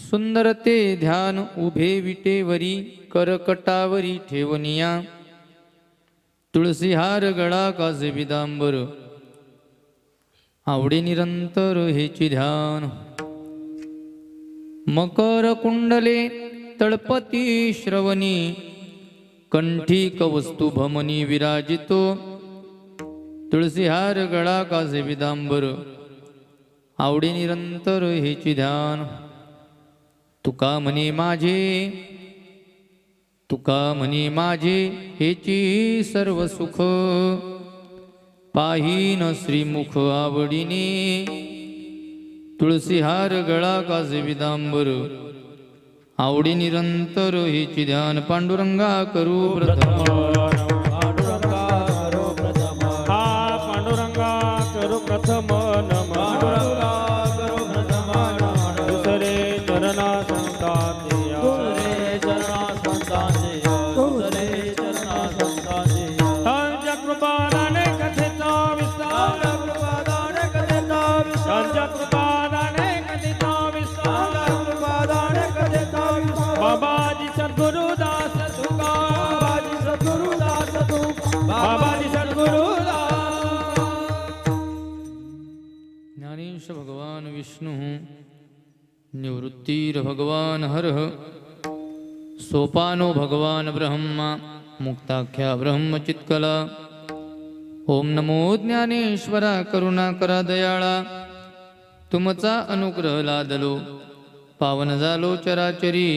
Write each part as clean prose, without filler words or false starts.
सुंदर ते ध्यान उभे विटेवरी करकटावरी ठेवनिया तुळसी हार गळा कासे पितांबर आवडे निरंतर हेची ध्यान मकर कुंडले तळपती श्रवणी कंठी कवस्तु भमनी विराजितो तुळसी हार गळा कासे पितांबर आवडे निरंतर हेची ध्यान तुका म्हणे माझे हेची सर्व सुख पाहीन श्रीमुख आवडीने तुळसी हार गळा कासे पितांबर आवडी निरंतर हेची ध्यान पांडुरंगा करू प्रथम पांडुरंगा करू प्रथम दुसरे चरणा संतांचे त्यांच्या कृपादाने कथेचा विस्तार त्यांच्या कृपादाने कथेचा विस्तार बाबाजी सद्गुरुदास तुका बाबाजी सद्गुरुदास ज्ञानेश भगवान विष्णु निवृत्तीर भगवान हरः सोपानो भगवान ब्रह्मा मुक्ताख्या ब्रह्मचित्कला ओम नमो ज्ञानेश्वरा करुणाकरा दयाळा तुमचा अनुग्रह लादलो पावन झालो चराचरी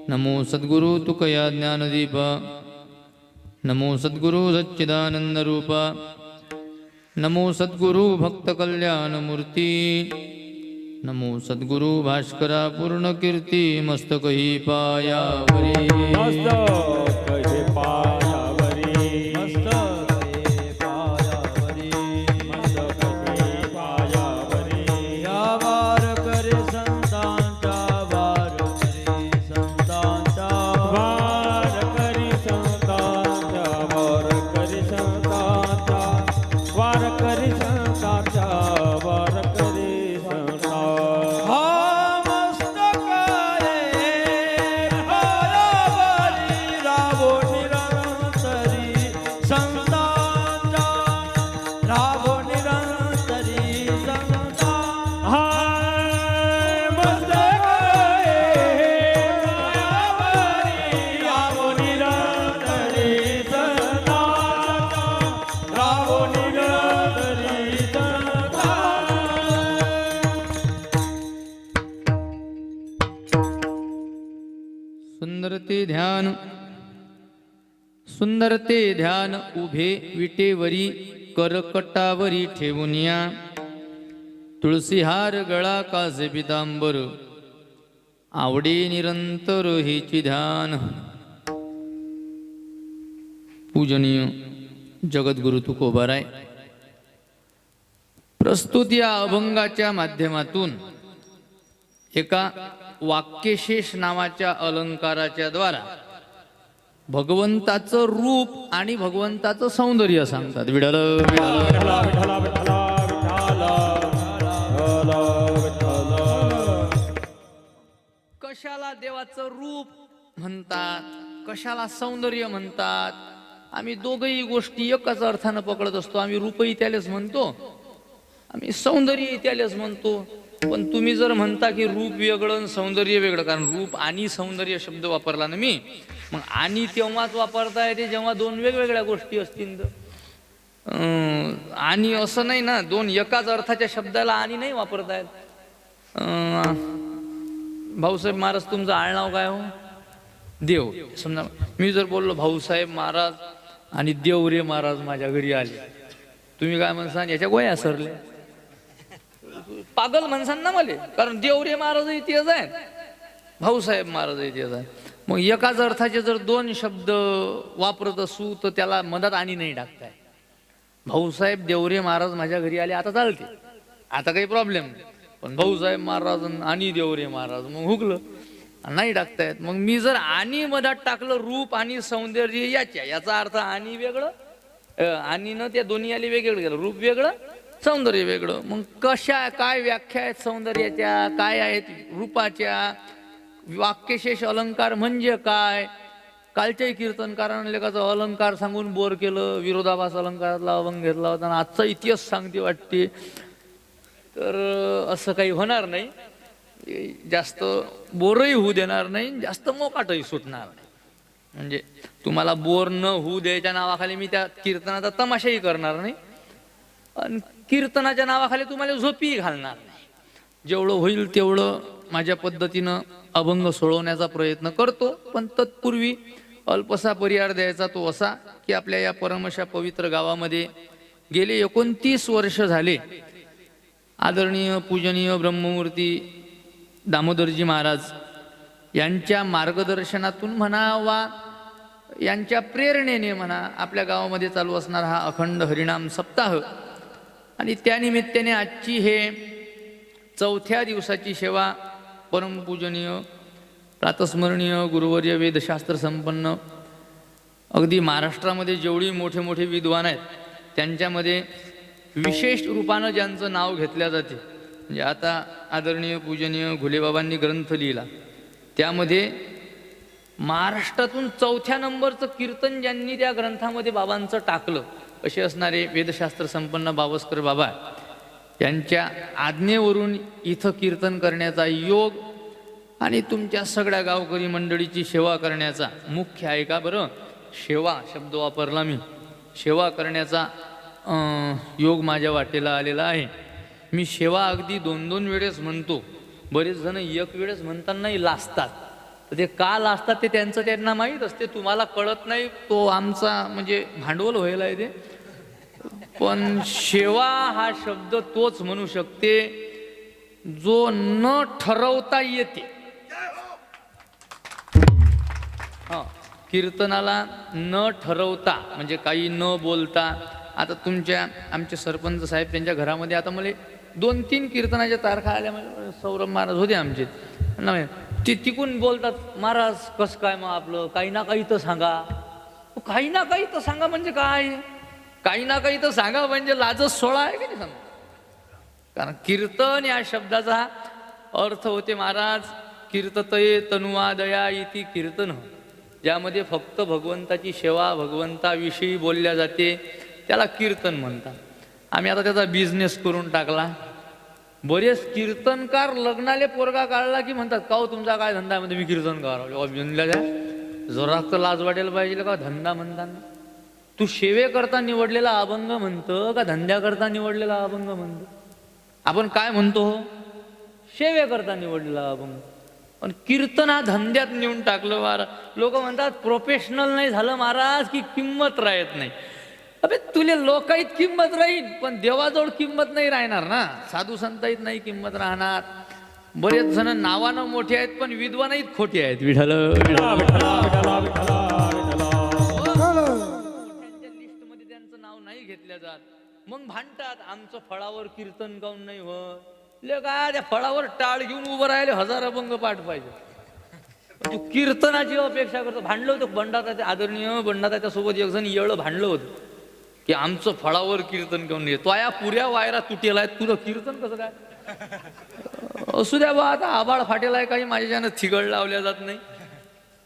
नमो सद्गुरु तुकया ज्ञानदीपा नमो सद्गुरु सच्चिदानंद रूपा नमो सद्गुरु भक्त कल्याण मूर्ती नमो सद्गुरु भास्करा पूर्ण कीर्ती मस्तकही पायावरी मस्तकही पायावरी या वार करे संतांचा वार करे संतांचा वार करी संतांचा वार करी संतांचा वार करी संतांचा हा मस्तक रे पायावरी रावो निरंतरी संतांचा रावो निरंतरी संतांचा हाय मस्तक पायावरी रावो निरंतरी संतांचा रावो निरंतरी संतांचा सुंदर ते ध्यान उभे विटेवरी करकटावरी ठेवूनिया तुळसी हार गळा कासे पितांबर आवडे निरंतर हेची ध्यान पूजनीय जगद्गुरु तुकोबाराय प्रस्तुत या अभंगाच्या माध्यमातून एका वाक्यशेष नावाच्या अलंकाराच्या द्वारा भगवंताचं रूप आणि भगवंताचं सौंदर्य सांगतात विठ्ठल विठ्ठला विठ्ठला विठ्ठला कशाला देवाचं रूप म्हणतात कशाला सौंदर्य म्हणतात आम्ही दोघही गोष्टी एकाच अर्थानं पकडत असतो आम्ही रूपही त्यालाच म्हणतो आम्ही सौंदर्य त्यालाच म्हणतो पण तुम्ही जर म्हणता की रूप वेगळं आणि सौंदर्य वेगळं कारण रूप आणि सौंदर्य शब्द वापरला ना मी मग आणि तेव्हाच वापरता येते जेव्हा दोन वेगवेगळ्या गोष्टी असतील आणि असं नाही ना दोन एकाच अर्थाच्या शब्दाला आणि नाही वापरता येत भाऊसाहेब महाराज तुमचं आडनाव काय हो देव समजा मी जर बोललो भाऊसाहेब महाराज आणि देवरे महाराज माझ्या घरी आले तुम्ही काय म्हणसान याच्या गोया सरले पागल म्हणसान ना मला कारण देवरे महाराज इतिहास आहे भाऊसाहेब महाराज इतिहास आहे मग एकाच अर्थाचे जर दोन शब्द वापरत असू तर त्याला मदत आणि नाही टाकताय भाऊसाहेब देवरे महाराज माझ्या घरी आले आता चालते आता काही प्रॉब्लेम नाही पण भाऊसाहेब महाराज आणि देवरे महाराज मग हुकलं नाही टाकतायत मग मी जर आणि मधात टाकलं रूप आणि सौंदर्य याचा अर्थ आणि वेगळं आणि न त्या दोन्ही आली वेगवेगळं गेलं रूप वेगळं सौंदर्य वेगळं. मग कशा काय व्याख्या आहेत सौंदर्याच्या, काय आहेत रूपाच्या, वाक्यशेष अलंकार म्हणजे काय. कालच्याही कीर्तनकाराने लेखाचा अलंकार सांगून बोर केलं, विरोधाभास अलंकारातला अभंग घेतला होता आणि आजचा इतिहास सांगते वाटते. तर असं काही होणार नाही, जास्त बोरही होऊ देणार नाही, जास्त मोकाटही सुटणार नाही. म्हणजे तुम्हाला बोर न होऊ द्यायच्या नावाखाली मी त्या कीर्तनाचा तमाशाही करणार नाही आणि कीर्तनाच्या नावाखाली तुम्हाला झोपीही घालणार नाही. जेवढं होईल तेवढं माझ्या पद्धतीनं अभंग सोडवण्याचा प्रयत्न करतो. पण तत्पूर्वी अल्पसा परिहार द्यायचा तो असा की आपल्या या परमशा पवित्र गावामध्ये गेले 29 वर्ष झाले आदरणीय पूजनीय ब्रह्ममूर्ती दामोदरजी महाराज यांच्या मार्गदर्शनातून म्हणा वा यांच्या प्रेरणेने म्हणा आपल्या गावामध्ये चालू असणारा हा अखंड हरिनाम सप्ताह आणि त्यानिमित्ताने आजची हे 4थ्या दिवसाची सेवा परमपूजनीय प्रातस्मरणीय गुरुवर्य वेदशास्त्र संपन्न अगदी महाराष्ट्रामध्ये जेवढी मोठे मोठे विद्वान आहेत त्यांच्यामध्ये विशेष रूपानं ज्यांचं नाव घेतल्या जाते. म्हणजे आता आदरणीय पूजनीय घुलेबाबांनी ग्रंथ लिहिला, त्यामध्ये महाराष्ट्रातून 4थ्या नंबरचं कीर्तन ज्यांनी त्या ग्रंथामध्ये बाबांचं टाकलं असे असणारे वेदशास्त्र संपन्न बावस्कर बाबा यांच्या आज्ञेवरून इथं कीर्तन करण्याचा योग आणि तुमच्या सगळ्या गावकरी मंडळीची सेवा करण्याचा मुख्य आहे का बरं, सेवा शब्द वापरला मी, सेवा करण्याचा योग माझ्या वाटेला आलेला आहे. मी सेवा अगदी 2-2 वेळेस म्हणतो. बरेच जण एक वेळेस म्हणतानाही लाजतात. तर ते का लाजतात ते त्यांना माहीत असते, तुम्हाला कळत नाही. तो आमचा म्हणजे भांडवल व्हायला आहे ते. पण सेवा हा शब्द तोच म्हणू शकते जो न ठरवता येते. हा, कीर्तनाला न ठरवता म्हणजे काही न बोलता. आता आमचे सरपंच साहेब त्यांच्या घरामध्ये आता मला 2-3 कीर्तनाच्या तारखा आल्या. म्हणजे सौरभ महाराज होते आमचे, ते तिकून बोलतात, महाराज कसं काय मग आपलं काही ना काही तर सांगा. काही ना काही तर सांगा म्हणजे काय, काही ना काही तर सांगा म्हणजे लाजच सोळा आहे की नाही सांगा. कारण कीर्तन या शब्दाचा अर्थ होते महाराज कीर्ततये तनुवादया इति कीर्तन, ज्यामध्ये फक्त भगवंताची सेवा भगवंताविषयी बोलल्या जाते त्याला कीर्तन म्हणतात. आम्ही आता त्याचा बिझनेस करून टाकला. बरेच कीर्तनकार लग्नाले पोरगा काढला की म्हणतात का हो तुमचा काय धंदा, म्हणजे मी कीर्तनकार. जरा तर लाज वाटेल पाहिजे का धंदा म्हणताना. तू सेवेकरता निवडलेला अभंग म्हणतं का धंद्याकरता निवडलेला अभंग म्हणतो. आपण काय म्हणतो, सेवेकरता निवडलेला अभंग. पण कीर्तन हा धंद्यात नेऊन टाकलं. महाराज लोक म्हणतात प्रोफेशनल नाही झालं महाराज की किंमत राहत नाही. अबे तुले लोकाईत किंमत राहील पण देवाजवळ किंमत नाही राहणार ना. साधू संताईत नाही किंमत राहणार. बरेच जण नावानं मोठे आहेत पण विद्वानाईत खोटे आहेत. विठ्ठल लिस्टमध्ये त्यांचं नाव नाही घेतल्या जात. मग भांडतात आमचं फळावर कीर्तन काऊन नाही होत. का त्या फळावर टाळ घेऊन उभं राहिले 1000 अभंग पाठ पाहिजे. तू कीर्तनाची अपेक्षा करतो. भांडलं होतं बंडाता, आदरणीय बंडाताच्या सोबत एक जण येळं भांडलं होतं की आमचं फळावर कीर्तन घेऊन ये. तो या पुऱ्या वायरा तुटेला आहे, तुझं कीर्तन कसं काय. असू द्या बा, आता आबाळ फाटेला आहे, काही माझ्याच्यानं थिगड लावल्या जात नाही.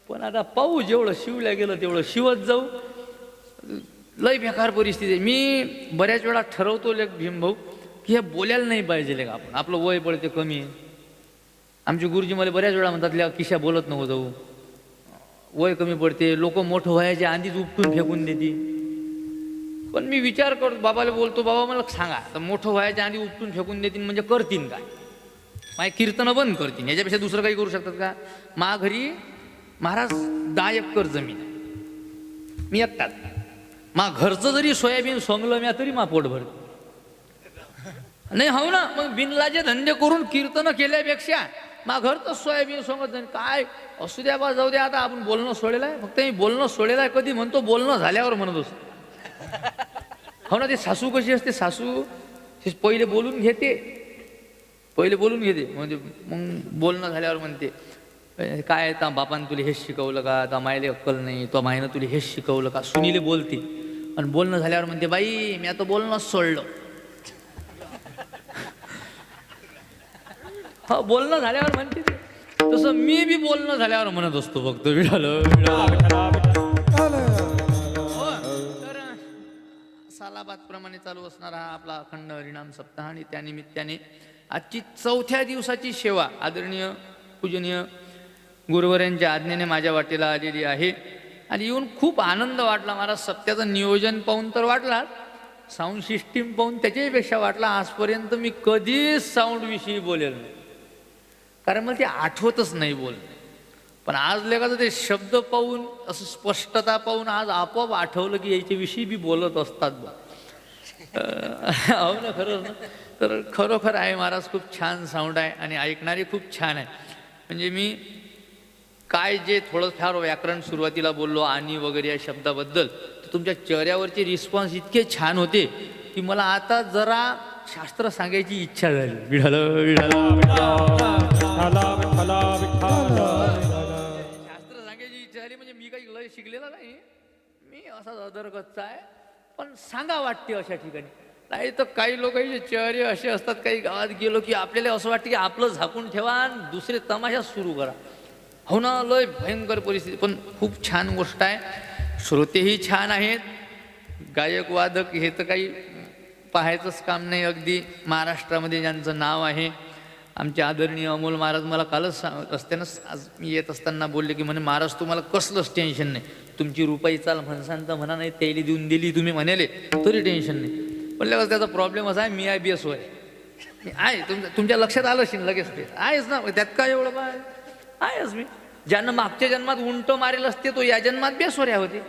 पण आता पाहू, जेवढं शिवल्या गेलं तेवढं शिवत जाऊ. लय बेकार परिस्थिती आहे. मी बऱ्याच वेळा ठरवतो लेख भीमभाऊ की हे बोलायला नाही पाहिजे का आपण, आपलं वय पडते कमी आहे. आमचे गुरुजी मला बऱ्याच वेळा म्हणतात ल्या किशा बोलत नको जाऊ, वय कमी पडते, लोक मोठं व्हायच्या आधीच उपटून फेकून देते. पण मी विचार करतो, बाबाला बोलतो बाबा मला सांगा, तर मोठं व्हायच्या आधी उपटून फेकून देतील म्हणजे करतील काय, माझे कीर्तनं बंद करतील, याच्यापेक्षा दुसरं काही करू शकतात का. मा घरी महाराज 10 एकर जमीन, मी एकटाच. मा घरचं जरी सोयाबीन सोंगलं म्या तरी मा पोट भरत नाही. हो ना, मग बिनलाजे धंदे करून कीर्तन केल्यापेक्षा मा घरचं सोयाबीन सोंगत नाही. काय असू द्या बा, जाऊ द्या. आता आपण बोलणं सोडेलं आहे, फक्त मी बोलणं सोडेलं आहे. कधी म्हणतो बोलणं झाल्यावर म्हणत असतो. हो ना, ते सासू कशी असते, सासू पहिले बोलून घेते, म्हणजे मग बोलणं झाल्यावर म्हणते काय ता बापानं तुला हेच शिकवलं का, ता मायले अक्कल नाही, तो मायनं तुला हेच शिकवलं का. सुनीले बोलते आणि बोलणं झाल्यावर म्हणते बाई मी आता बोलणंच सोडलं. हो, बोलणं झाल्यावर म्हणते ते. तसं मी बी बोलणं झाल्यावर म्हणत असतो फक्त विठाल विठाल. हो, तर सालाबाद प्रमाणे चालू असणारा हा आपला अखंड हरिनाम सप्ताह आणि त्यानिमित्ताने आजची 4थ्या दिवसाची सेवा आदरणीय पूजनीय गुरुवरांच्या आज्ञेने माझ्या वाटेला आलेली आहे आणि येऊन खूप आनंद वाटला. महाराज सप्त्याचं नियोजन पाहून तर वाटला, साऊंड सिस्टीम पाहून त्याच्याहीपेक्षा वाटला. आजपर्यंत मी कधीच साऊंडविषयी बोलेल नाही, कारण मला ते आठवतच नाही बोल. पण आज लेखाचं ते शब्द पाहून असं स्पष्टता पाहून आज आपोआप आठवलं की याच्याविषयी बी बोलत असतात बा. हो ना, खरंच ना. तर खरोखर आहे महाराज, खूप छान साऊंड आहे आणि ऐकणारे खूप छान आहे. म्हणजे मी काय जे थोडंफार व्याकरण सुरुवातीला बोललो आणि वगैरे या शब्दाबद्दल, तर तुमच्या चेहऱ्यावरचे रिस्पॉन्स इतके छान होते की मला आता जरा शास्त्र सांगायची इच्छा झाली. विठाल विठाल शास्त्र सांगायची इच्छा झाली. म्हणजे मी काही लय शिकलेला नाही, मी असाच अदरगतचा आहे, पण सांगा वाटते अशा ठिकाणी. नाही तर काही लोकांचे चेहरे असे असतात, काही गावात गेलो की आपल्याला असं वाटतं की आपलं झाकून ठेवा आणि दुसरे तमाशा सुरू करा. हो ना, लय भयंकर परिस्थिती. पण खूप छान गोष्ट आहे, श्रोतेही छान आहेत, गायक वादक हे तर काही पाहायचंच काम नाही. अगदी महाराष्ट्रामध्ये ज्यांचं नाव आहे, आमचे आदरणीय अमोल महाराज मला कालच रस्त्यानंच आज मी येत असताना बोलले की म्हणे महाराज तुम्हाला कसलंच टेन्शन नाही, तुमची रुपाई चाल म्हणसान तर म्हणा, नाही त्याला देऊन दिली तुम्ही म्हणाले तरी टेन्शन नाही. म्हणल्यावर त्याचा प्रॉब्लेम असा आहे, मी आहे बेसवर आहे. तुमच्या लक्षात आलं असेल लगेच, ते आहेच ना, त्यात काय एवढं बाय आहेच. मी ज्यानं मागच्या जन्मात उंट मारेल असते तो या जन्मात बेसवर्या होते.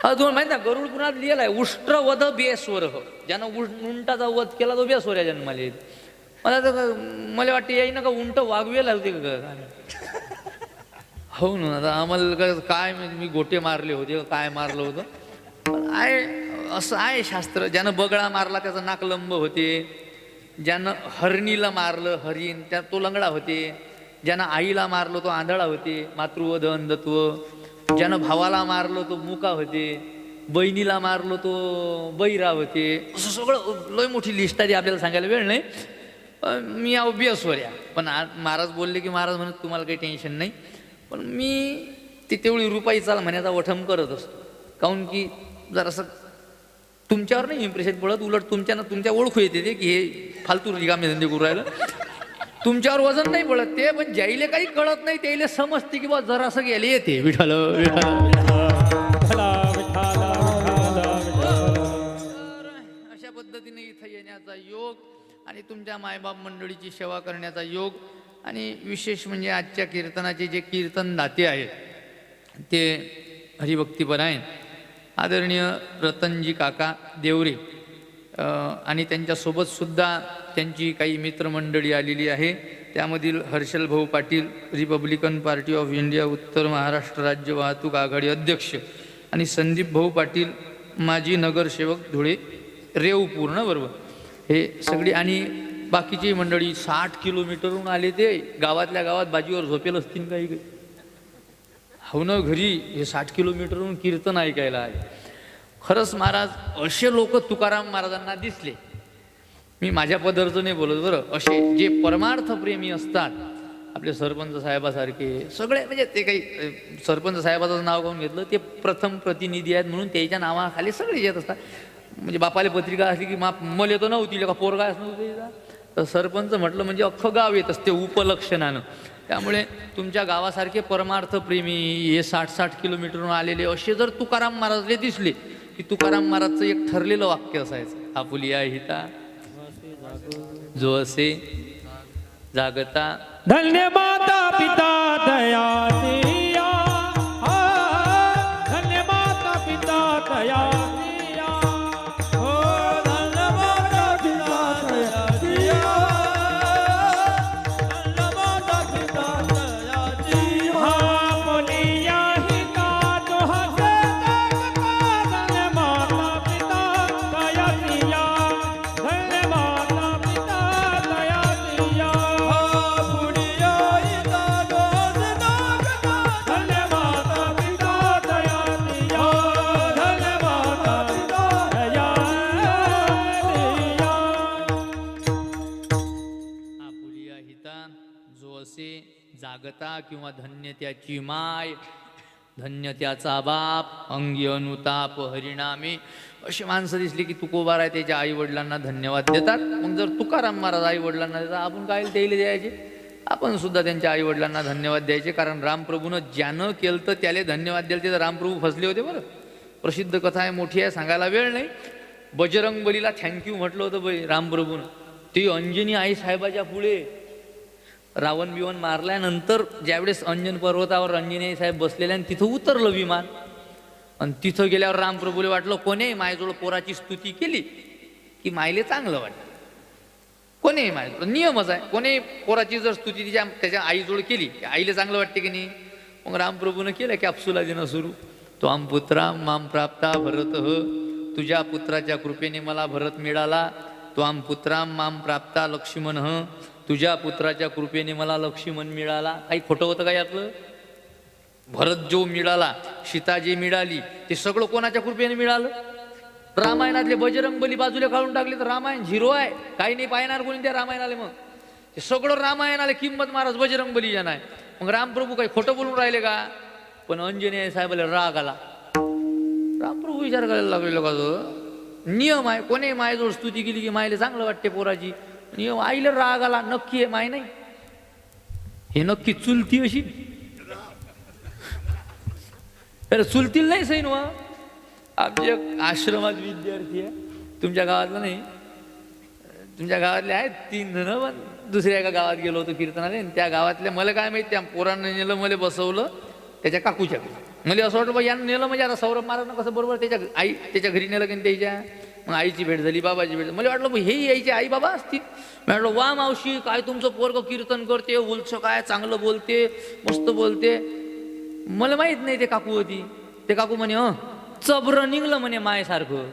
अजून माहिती ना, गरुड पुराणात लिहिलं आहे, उष्ट्र वध बेस्वर. ज्यानं उंटाचा वध केला तो बेस्वर्या जन्माला येईल. मला वाटतं याई ना का उंट वागवेला होते का. हो ना, आता आम्हाला काय मी गोटे मारले होते, काय मारलं होतं. पण आहे असं आहे शास्त्र. ज्यानं बगळा मारला त्याचं नाक लंब होते, ज्यानं हरणीला मारलं हरिण त्या तो लंगडा होते, ज्यानं आईला मारलं तो आंधळा होते, मातृवध अंधत्व. ज्यानं भावाला मारलं तो मुका होते, बहिणीला मारलं तो बैरा होते. असं सगळं लय मोठी लिस्ट आहे, आपल्याला सांगायला वेळ नाही. मी बेसवर्या. पण आज महाराज बोलले की महाराज म्हणत तुम्हाला काही टेन्शन नाही, पण मी ती तेवढी रुपाई चाल म्हणायचा वठम करत असतो. काहून की जरासं तुमच्यावर नाही इम्प्रेशन पडत, उलट तुमच्या ओळखू येते ते की हे फालतू रिकामे धंदे करू राहिलं. तुमच्यावर वजन नाही पडत ते, पण ज्याईले काही कळत नाही त्याईले समजते की बा जरासं गेले येते. विठाल अशा पद्धतीने इथं येण्याचा योग आणि तुमच्या मायबाप मंडळीची सेवा करण्याचा योग. आणि विशेष म्हणजे आजच्या कीर्तनाचे जे कीर्तनदाते आहेत ते हरिभक्तीपरायण आदरणीय रतनजी काका देवरे आणि त्यांच्यासोबतसुद्धा त्यांची काही मित्रमंडळी आलेली आहे. त्यामधील हर्षल भाऊ Patil, Republican party of India उत्तर महाराष्ट्र राज्य वाहतूक आघाडी अध्यक्ष, आणि संदीप भाऊ पाटील माजी नगरसेवक धुळे रेव पूर्ण बरोबर, हे सगळी आणि बाकीची मंडळी 60 किलोमीटरहून आले. ते गावातल्या गावात बाजीवर झोपेल असतील काही काही. हो ना, घरी हे 60 किलोमीटरहून कीर्तन ऐकायला आले. खरंच महाराज असे लोक तुकाराम महाराजांना दिसले. मी माझ्या पदरचं नाही बोलत बरं, असे जे परमार्थ प्रेमी असतात आपले सरपंच साहेबासारखे सगळे. म्हणजे ते काही सरपंच साहेबाचं नाव घेऊन घेतलं ते प्रथम प्रतिनिधी आहेत म्हणून त्याच्या नावाखाली सगळे येत असतात. म्हणजे बापाले पत्रिका असली की मल येतो नव्हती का पोरगा नव्हती, तर सरपंच म्हटलं म्हणजे अख्खं गाव येत असते उपलक्षणानं. त्यामुळे तुमच्या गावासारखे परमार्थ प्रेमी हे 60-60 किलोमीटरहून आलेले असे जर तुकाराम महाराजले दिसले की तुकाराम महाराजचं एक ठरलेलं वाक्य असायचं, आपुलिया हिता जो असे जागता. धन्य माता पिता दयासिया, धन्य माता पिता दयासिया, हो धन्य माता पिता दयासिया, धन्य माता पिता दयासिया, आपुलिया हिता जो हसे जागता. धन्य माता पिता दयासिया, धन्य माता पिता दयासिया, आपुलिया हिता जो हसे जागता. जागता किंवा धन्य त्याची माय, धन्य त्याचा बाप, अंगी अनुताप हरिणामी, अशी माणसं दिसली की तुकोबार आहे त्याच्या आई वडिलांना धन्यवाद देतात. मग जर तुकाराम महाराज आई वडिलांना देतात, आपण काय त्याला द्यायचे? आपण सुद्धा त्यांच्या आई वडिलांना धन्यवाद द्यायचे. कारण रामप्रभूनं ज्यानं केलं तर त्याला धन्यवाद द्याल. ते तर रामप्रभू फसले होते बरं. प्रसिद्ध कथा आहे, मोठी आहे, सांगायला वेळ नाही. बजरंग बलीला थँक्यू म्हटलं होतं बाई रामप्रभूनं. ती अंजनी आई साहेबाच्या पुढे रावण बिवण मारल्यानंतर ज्यावेळेस अंजन पर्वतावर अंजनी आई साहेब बसलेले आणि तिथं उतरलं विमान. आणि तिथं गेल्यावर रामप्रभूला वाटलं कोणी माझ्याजवळ पोराची स्तुती केली की मायले चांगलं वाटतं. कोणी माझ्याजवळ नियमच आहे, कोणी पोराची जर स्तुती त्याच्या आईजवळ केली आईला चांगलं वाटते की नाही. मग रामप्रभूनं केलं कॅप्सुला देणं सुरू. त्वाम पुत्रा माम प्राप्ता भरत, तुझ्या पुत्राच्या कृपेने मला भरत मिळाला. त्वाम पुत्रा माम प्राप्ता लक्ष्मण, तुझ्या पुत्राच्या कृपेने मला लक्ष्मण मिळाला. काही खोटं होतं काय आपलं? भरत जो मिळाला, सीता जी मिळाली, ते सगळं कोणाच्या कृपेने मिळालं? रामायणातले बजरंग बली बाजूला काढून टाकले तर रामायण झिरो आहे. काही नाही पाहणार कोणी त्या रामायणाला. मग ते सगळं रामायणाला किंमत महाराज बजरंग बली जण आहे. मग रामप्रभू काही खोटं बोलून राहिले का? पण अंजनी साहेबाला राग आला. रामप्रभू विचार करायला लागले का नियम आहे, कोणी मायजवळ स्तुती केली की मायला चांगलं वाटते पोराची. नियम आईला राग आला, नक्की आहे माय नाही, हे नक्की चुलती अशी. अरे चुलतील नाही सैन वा. आमच्या आश्रमात विद्यार्थी आहे, तुमच्या गावातला नाही, तुमच्या गावातले आहेत 3 जण. पण दुसऱ्या एका गावात गेलो होतो कीर्तनाने. त्या गावातल्या मला काय माहिती, त्या पोरांना नेलं, मला बसवलं त्याच्या काकूच्या घरी. मला असं वाटलं यानं नेलं म्हणजे आता सौरभ महाराजनं कसं बरोबर त्याच्या घरी नेलं की त्याच्या. मग आईची भेट झाली, बाबाची भेट झाली. मला वाटलं हे यायचे आई बाबा असतील. मी म्हटलं वा मावशी, काय तुमचं पोरगं कीर्तन करते, उलचं काय चांगलं बोलते, मस्त बोलते. मला माहित नाही ते काकू होती. ते काकू म्हणे चब्र निघलं म्हणे मायसारखं.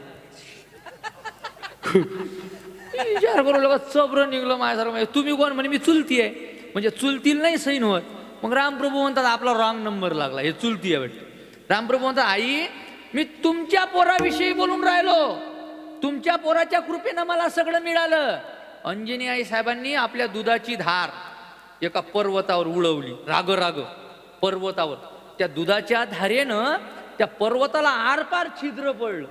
विचार करू लगा, चब्र निघलं मायसारखं. तुम्ही कोण? म्हणे मी चुलती आहे. म्हणजे चुलतील नाही सैन होत. मग रामप्रभू म्हणतात आपला रॉंग नंबर लागला, हे चुलती आहे वाटतं. रामप्रभू म्हणतात आई मी तुमच्या पोराविषयी बोलून राहिलो, तुमच्या पोराच्या कृपेनं मला सगळं मिळालं. अंजनी आई साहेबांनी आपल्या दुधाची धार एका पर्वतावर उडवली, राग राग पर्वतावर. त्या दुधाच्या धारेनं त्या पर्वताला आरपार छिद्र पडलं,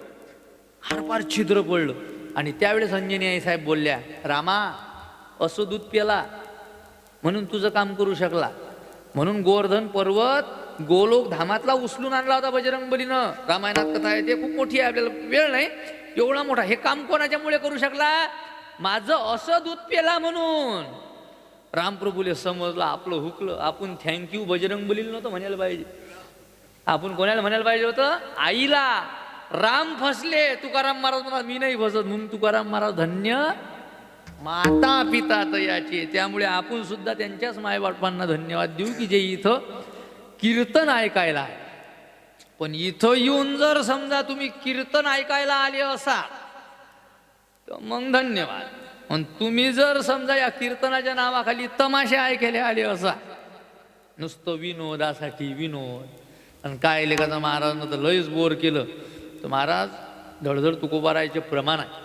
आरपार छिद्र पडलं. आणि त्यावेळेस अंजनी आई साहेब बोलल्या, रामा असं दूध प्याला म्हणून तुझं काम करू शकला. म्हणून गोवर्धन पर्वत गोलोक धामातला उचलून आणला होता बजरंग बलीनं. रामायणात कथा आहे, ते खूप मोठी आहे, आपल्याला वेळ नाही. एवढा मोठा हे काम कोणाच्यामुळे करू शकला? माझं असं दूध प्याला म्हणून. रामप्रभूले समजलं, आपलं हुकलं. आपण थँक्यू बजरंग बलीला नव्हतं म्हणायला पाहिजे, आपण कोणाला म्हणायला पाहिजे होतं? आईला. राम फसले, तुकाराम महाराज म्हणा मी नाही फसत, म्हणून तुकाराम महाराज धन्य माता पिता तयाची. त्यामुळे आपण सुद्धा त्यांच्याच मायबापांना धन्यवाद देऊ की जे इथं कीर्तन ऐकायला आहे. पण इथं येऊन जर समजा तुम्ही कीर्तन ऐकायला आले असा तर मग धन्यवाद. पण तुम्ही जर समजा या कीर्तनाच्या नावाखाली तमाशे ऐकायला आले असा, नुसतं विनोदासाठी विनोद, आणि काय लेखाचा महाराजांना तर लयच बोर केलं, तर महाराज धडधड तुकोबारायचे प्रमाण आहे.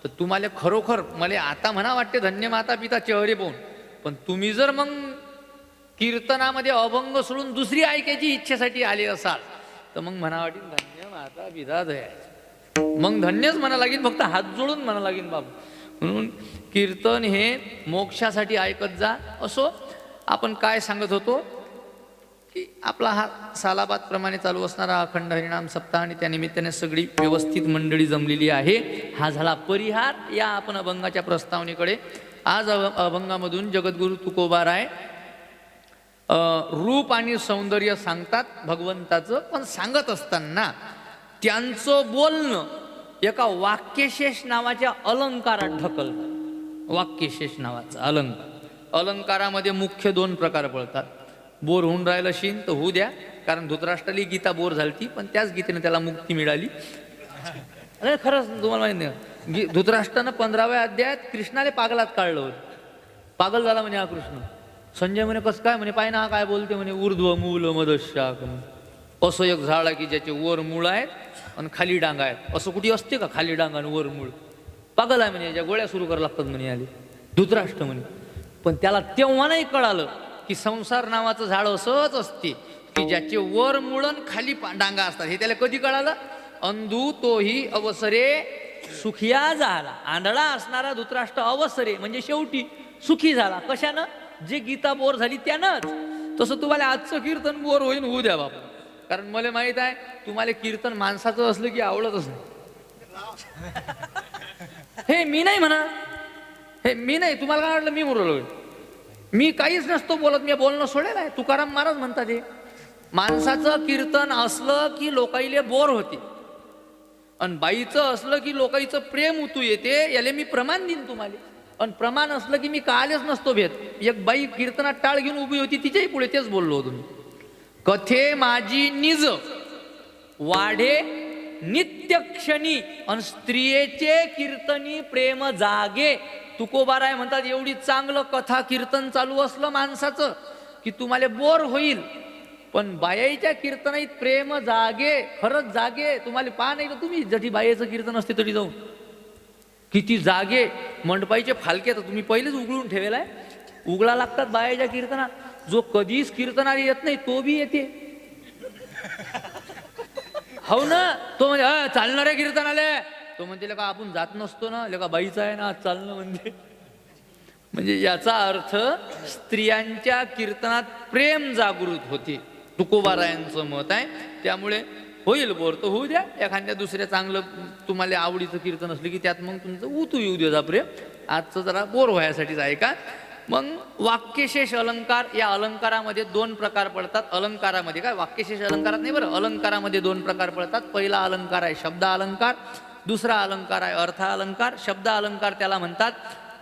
तर तुम्हाला खरोखर मला आता म्हणा वाटते धन्य माता पिता चेहरे पाहून. पण तुम्ही जर मग कीर्तनामध्ये अभंग सोडून दुसरी ऐकायची इच्छेसाठी आले असाल तर मग म्हणा वाटेल धन्य माता पिता दया. मग धन्यच म्हणा लागेल, फक्त हात जोडून म्हणा लागेल बाबा. म्हणून कीर्तन हे मोक्षासाठी ऐकत जा. असो, आपण काय सांगत होतो की आपला हा सालाबादप्रमाणे चालू असणारा अखंड हरिनाम सप्ताह आणि त्यानिमित्ताने सगळी व्यवस्थित मंडळी जमलेली आहे. हा झाला परिहार. या आपण अभंगाच्या प्रस्तावनेकडे. आज अभंगामधून जगद्गुरु तुकोबाराय रूप आणि सौंदर्य सांगतात भगवंताचं. पण सांगत असताना त्यांचं बोलणं एका वाक्यशेष नावाच्या अलंकारात ढकलतात. वाक्यशेष नावाचा अलंकार. अलंकारामध्ये मुख्य 2 प्रकार पडतात. बोर होऊन राहिलं शीन तर होऊ द्या, कारण धृतराष्ट्राली गीता बोर झाली पण त्याच गीतेने त्याला मुक्ती मिळाली. अरे खरंच तुम्हाला माहिती नाही, धृतराष्ट्रानं 15व्या अध्यायात कृष्णाला पागलात काढलं होतं. पागल झाला म्हणे हा कृष्ण. संजय म्हणे कसं काय? म्हणे पाय ना काय बोलते म्हणे, ऊर्ध्व मूल मदशाक. असं एक झाड आहे की ज्याचे वर मूळ आहेत आणि खाली डांगा आहेत. असं कुठे असते का खाली डांगा आणि वर मूळ? पागल आहे म्हणे, याच्या गोळ्या सुरू करावं लागतात म्हणे आले धृतराष्ट्र म्हणे. पण त्याला तेव्हा नाही कळालं की संसार नावाचं झाड असंच असते की ज्याचे वर मुळण खाली डांगा असतात. हे त्याला कधी कळालं? अंधू तोही अवसरे सुखिया झाला. आंधळा असणारा धृतराष्ट्र अवसरे म्हणजे शेवटी सुखी झाला. कशानं? जे गीता बोर झाली त्यानंच. तसं तुम्हाला आजचं कीर्तन बोर होईन होऊ द्या बाबा, कारण मला माहित आहे तुम्हाला कीर्तन माणसाचं असलं की आवडतच नाही. हे मी नाही म्हणा, हे मी नाही. तुम्हाला काय वाटलं मी बोललो? मी काहीच नसतो बोलत, मी बोलणं सोडेल आहे. तुकाराम महाराज म्हणतात हे माणसाचं कीर्तन असलं की लोकाईले बोर होते, आणि बाईचं असलं की लोकाईचं प्रेम उतू येते. याले मी प्रमाण देईन तुम्हाला. आणि प्रमाण असलं की मी कालच नसतो भेट. एक बाई कीर्तनात टाळ घेऊन उभी होती, तिच्याही पुढे तेच बोललो होतो मी. कथे माझी निज वाढे नित्य क्षणी, आणि स्त्रियेचे कीर्तनी प्रेम जागे. तुकोबाराय म्हणतात एवढी चांगलं कथा कीर्तन चालू असलं माणसाचं की तुम्हाला बोर होईल, पण बायाईच्या कीर्तनात प्रेम जागे, खरंच जागे. तुम्हाला पहा नाही तर तुम्ही जठी बायाचं कीर्तन असते तरी जाऊन किती जागे. मंडपाईचे फालके तर तुम्ही पहिलेच उघडून ठेवेलाय. उघडा लागतात बायाच्या कीर्तनात. जो कधीच कीर्तनाला येत नाही तो बी येते. हो ना, तो म्हणजे चालणाऱ्या कीर्तनाले तो म्हणते का आपण जात नसतो ना, लेका बाईचा आहे ना आज चालणं. म्हणजे याचा अर्थ स्त्रियांच्या कीर्तनात प्रेम जागृत होते. तुकोबारायांचं मत आहे. त्यामुळे होईल बोर तर होऊ द्या. एखाद्या दुसऱ्या चांगलं तुम्हाला आवडीचं कीर्तन असलं की त्यात मग तुमचं उतू येऊ द्या प्रेम. आजचं जरा बोर व्हायसाठीच आहे का. मग वाक्यशेष अलंकार, या अलंकारामध्ये दोन प्रकार पडतात. अलंकारामध्ये काय वाक्यशेष अलंकारात नाही बरं, अलंकारामध्ये दोन प्रकार पडतात. पहिला अलंकार आहे शब्द अलंकार, दुसरा अलंकार आहे अर्थ अलंकार. शब्द अलंकार त्याला म्हणतात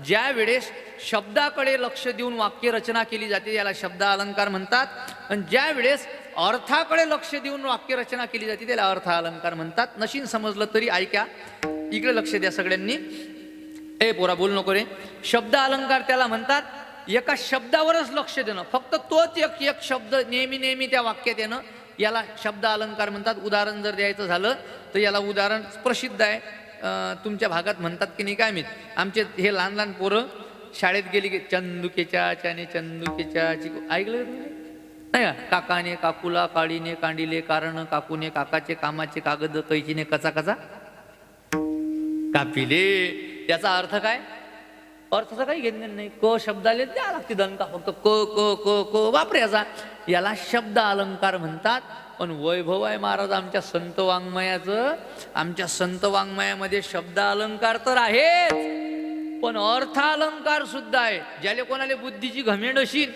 ज्या वेळेस शब्दाकडे लक्ष देऊन वाक्य रचना केली जाते याला शब्द अलंकार म्हणतात. आणि ज्या वेळेस अर्थाकडे लक्ष देऊन वाक्य रचना केली जाते त्याला अर्थ अलंकार म्हणतात. नशीन समजलं तरी ऐका, इकडे लक्ष द्या सगळ्यांनी. ए पोरा बोल नको रे. शब्द अलंकार त्याला म्हणतात एका शब्दावरच लक्ष देणं, फक्त तोच एक शब्द नेहमी त्या वाक्यात येणं, याला शब्द अलंकार म्हणतात. उदाहरण जर द्यायचं झालं तर याला उदाहरण प्रसिद्ध आहे. तुमच्या भागात म्हणतात की नाही काय माहीत. आमचे हे लहान लहान पोरं शाळेत गेली की चंदुकेच्या चाने चंदुकेच्या चिकू ऐकलं नाही का. काकाने काकूला, काळीने कांडीले, कारण काकूने काकाचे कामाचे, कागद कैचीने कचा कचा कापिले. याचा अर्थ काय? अर्थाचा काही घेणं नाही. क शब्दाले द्या लागते दणका, फक्त क क क क वापरायचा. याला शब्द अलंकार म्हणतात. पण वैभव आहे महाराज आमच्या संत वाङ्मयाचं. आमच्या संत वाङ्मयामध्ये शब्द अलंकार तर आहेच, पण अर्थ अलंकार सुद्धा आहे. ज्याला कोणाला बुद्धीची घमेंड असेल,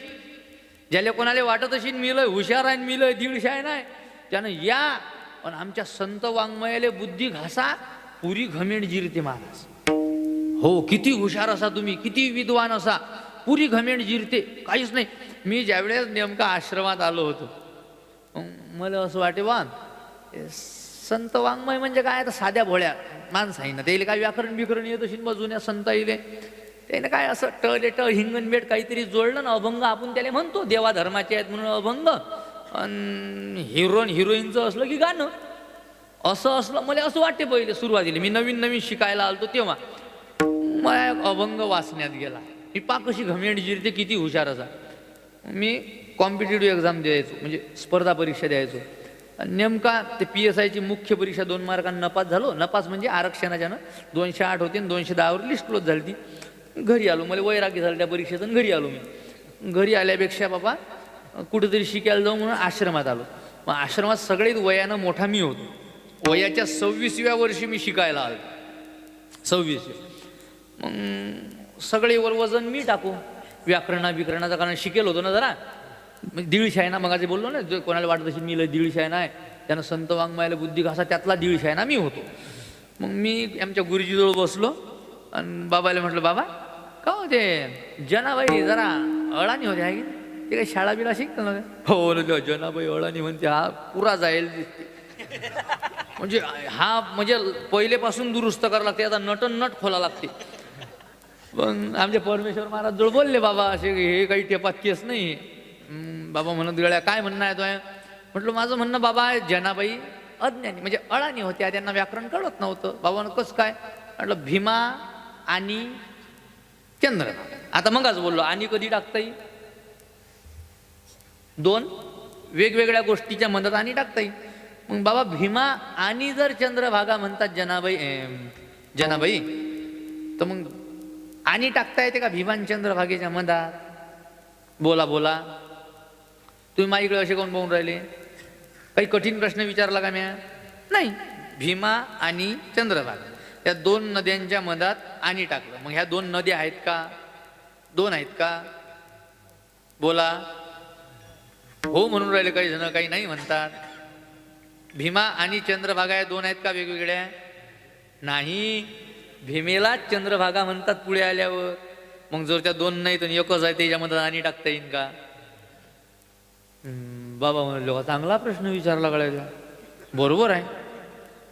ज्याला कोणाला वाटत असेल मिलय हुशार आहे, मिलय दीडशे आहे नाही, त्यानं या. पण आमच्या संत वाङ्मयाले बुद्धी घासा, पुरी घमेंड जिरते महाराज. हो, किती हुशार असा तुम्ही, किती विद्वान असा, पुरी घमेंड जिरते. काहीच नाही. मी ज्यावेळेस नेमका आश्रमात आलो होतो, मला असं वाटे वा संत वाङ्मय म्हणजे काय, आता साध्या भोळ्या माणसं आहे ना, त्याला काय व्याकरण बिकरण येत असेल बा जुन्या संत येईल त्याने काय असं टले ट हिंगणबेट काहीतरी जोडलं ना, अभंग आपण त्याला म्हणतो देवा धर्माचे आहेत म्हणून अभंग. आणि हिरोईन हिरोईनचं असलं की गाणं असं असलं. मला असं वाटते पहिले सुरुवातीला मी नवीन शिकायला आलतो तेव्हा मला एक अभंग वाचण्यात गेला. मी पा कशी घमेंड जिरते, किती हुशार असा. मी कॉम्पिटेटिव्ह एक्झाम द्यायचो, म्हणजे स्पर्धा परीक्षा द्यायचो. नेमका ते PSIची मुख्य परीक्षा 2 मार्कांनी नपास झालो. नपास म्हणजे आरक्षणाच्यानं 208 होते आणि 210वर लिस्ट क्लोज झाली ती. घरी आलो, मला वैराग्य झालं त्या परीक्षेचं. घरी आलो मी. घरी आल्यापेक्षा बाबा कुठेतरी शिकायला जाऊ म्हणून आश्रमात आलो. मग आश्रमात सगळेच वयानं मोठा मी होतो. वयाच्या 26व्या वर्षी मी शिकायला आलो. 26. मग सगळे वर वजन मी टाकू व्याकरणाचं, कारण शिकेल होतो ना जरा. दीडशे आहे ना, मग जे बोललो ना, जो कोणाला वाटत असेल मी दीडशे आहे ना, त्यानं संत वाङ्मयाला बुद्धी घासा त्यातला दीडशे आहे ना मी होतो. मग मी आमच्या गुरुजीजवळ बसलो आणि बाबाला म्हटलं, बाबा का हो ते जनाबाई जरा अळानी होते आहे की ते काही शाळा बिळा शिकतं ना. हो जनाबाई अळानी म्हणते, हा पुरा जाईल दिसते. म्हणजे हा म्हणजे पहिलेपासून दुरुस्त करावं लागते, आता नट खोला लागते. मग आमचे परमेश्वर महाराज जवळ बोलले, बाबा असे हे काही टेपात केस नाही. बाबा म्हणत गळ्या काय म्हणणं आहे तो आहे. म्हटलं माझं म्हणणं बाबा जनाबाई अज्ञानी म्हणजे अळानी होत्या, त्यांना व्याकरण कळत नव्हतं. बाबानं कसं काय. म्हटलं भीमा आणि चंद्रनाथ. आता मगच बोललो आणि कधी टाकता येईल, दोन वेगवेगळ्या गोष्टीच्या मदत आणि टाकता येईल. मग बाबा भीमा आणि जर चंद्रभागा म्हणतात जनाबाई तर मग आणि टाकता येते का भीमान चंद्रभागेच्या मधात? बोला बोला, तुम्ही माझ्याकडे असे कोण बोलून राहिले? काही कठीण प्रश्न विचारला का म्या? नाही. भीमा आणि चंद्रभागा या दोन नद्यांच्या मधात आणि टाकलं, मग ह्या दोन नद्या आहेत का? दोन आहेत का? बोला. हो म्हणून राहिले काही जण, काही नाही म्हणतात. भीमा आणि चंद्रभागा या दोन आहेत का वेगवेगळ्या? नाही. भीमेलाच चंद्रभागा म्हणतात पुढे आल्यावर. मग जर त्या दोन नाही तर एकच आहे त्याच्यामध्ये आणि टाकता येईल का? बाबा म्हणलो चांगला प्रश्न विचारला कळायला. बरोबर आहे.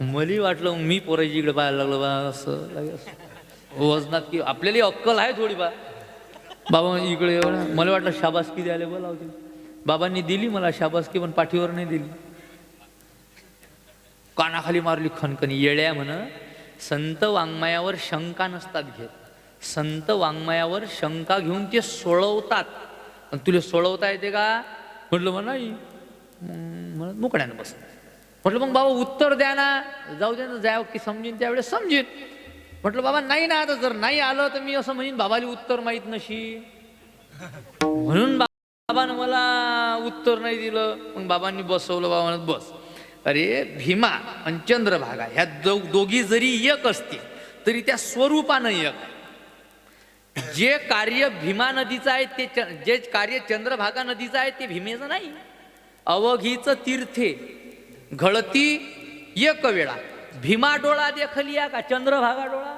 मलाही वाटलं, मी पोरायची इकडे पाहायला लागलो बा असं वजनात की आपल्याला अक्कल आहे थोडी बा. बाबा इकडे एवढं मला वाटलं शाबासकी द्यायला बोलावते. बाबांनी दिली मला शाबासकी, पण पाठीवर नाही दिली, कानाखाली मारली खणखणी. येड्या म्हण, संत वाङ्मयावर शंका नसतात घेत. संत वाङ्मयावर शंका घेऊन ते सोडवतात. पण तुला सोडवता येते का? म्हटलं मग नाही. म्हणत मुकड्यानं बस. म्हटलं मग बाबा उत्तर द्या ना. जाऊ दे ना, जाव की समजीन त्यावेळेस समजीन. म्हटलं बाबा नाही ना, आता जर नाही आलं तर मी असं म्हणीन बाबाला उत्तर माहीत नशी, म्हणून बाबानं मला उत्तर नाही दिलं. मग बाबांनी बसवलं. बाबा म्हणत बस. अरे भीमा आणि चंद्रभागा ह्या दोघी जरी एक असतील तरी त्या स्वरूपानं एक आहे. जे कार्य भीमा नदीचं आहे ते जे कार्य चंद्रभागा नदीचं आहे ते भीमेचं नाही. अवघीच तीर्थे घळती एक वेळा, भीमा डोळा देखलिया का चंद्रभागा डोळा?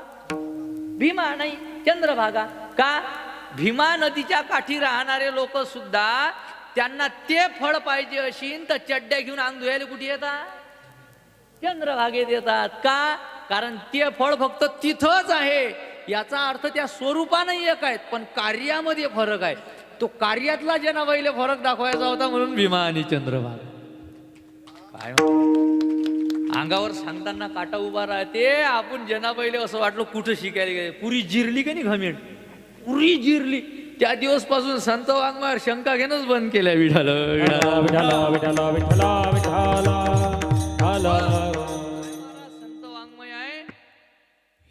भीमा नाही चंद्रभागा. का? भीमा नदीच्या काठी राहणारे लोक सुद्धा त्यांना ते फळ पाहिजे असेल तर चड्ड्या घेऊन अंग धुयाला कुठे येतात? चंद्रभागेत येतात. का? कारण ते फळ फक्त तिथंच आहे. याचा अर्थ त्या स्वरूपानं एक आहेत, पण कार्यामध्ये फरक आहे. तो कार्यातला जनाबाईला फरक दाखवायचा होता, म्हणून भीमा आणि चंद्रभागा. काय अंगावर सांगताना काटा उभा राहते. आपण जनाबाईले असं वाटलं कुठं शिकायला गेले. पुरी जिरली का नाही घमेंड, पुरी जिरली. त्या दिवस पासून संत वाङ्मयावर शंका घेणंच बंद केल्या. विठाल संत वाङ्मय आहे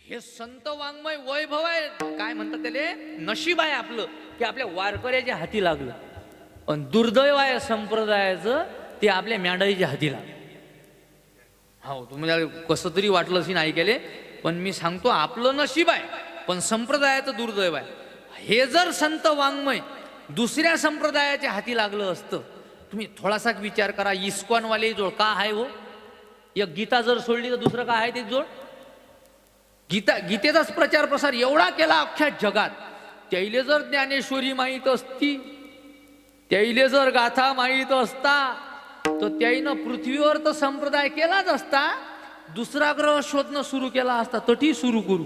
हे. संत वाङ्मय वैभव आहे. काय म्हणतात त्याले? नशीब आहे आपलं की आपल्या वारकऱ्याच्या हाती लागलं. पण दुर्दैव आहे संप्रदायाचं, ते आपल्या म्यांडईच्या हाती लागलं. हो, तुम्हाला कसं तरी वाटलं असेल ऐकायले, पण मी सांगतो आपलं नशीब आहे, पण संप्रदायाचं दुर्दैव आहे. हे जर संत वाङ्मय दुसऱ्या संप्रदायाच्या हाती लागलं असतं, तुम्ही थोडासा विचार करा. इस्कॉनवाले जोड का आहे हो? एक गीता जर सोडली तर दुसरं काय आहे ते जोड? गीतेचाच प्रचार प्रसार एवढा केला अख्ख्या जगात. त्याईले जर ज्ञानेश्वरी माहीत असती, त्याईले जर गाथा माहीत असता, तर त्याईनं पृथ्वीवर तर संप्रदाय केलाच असता. दुसरा ग्रह शोधणं सुरू केला असता. तटी सुरू करू.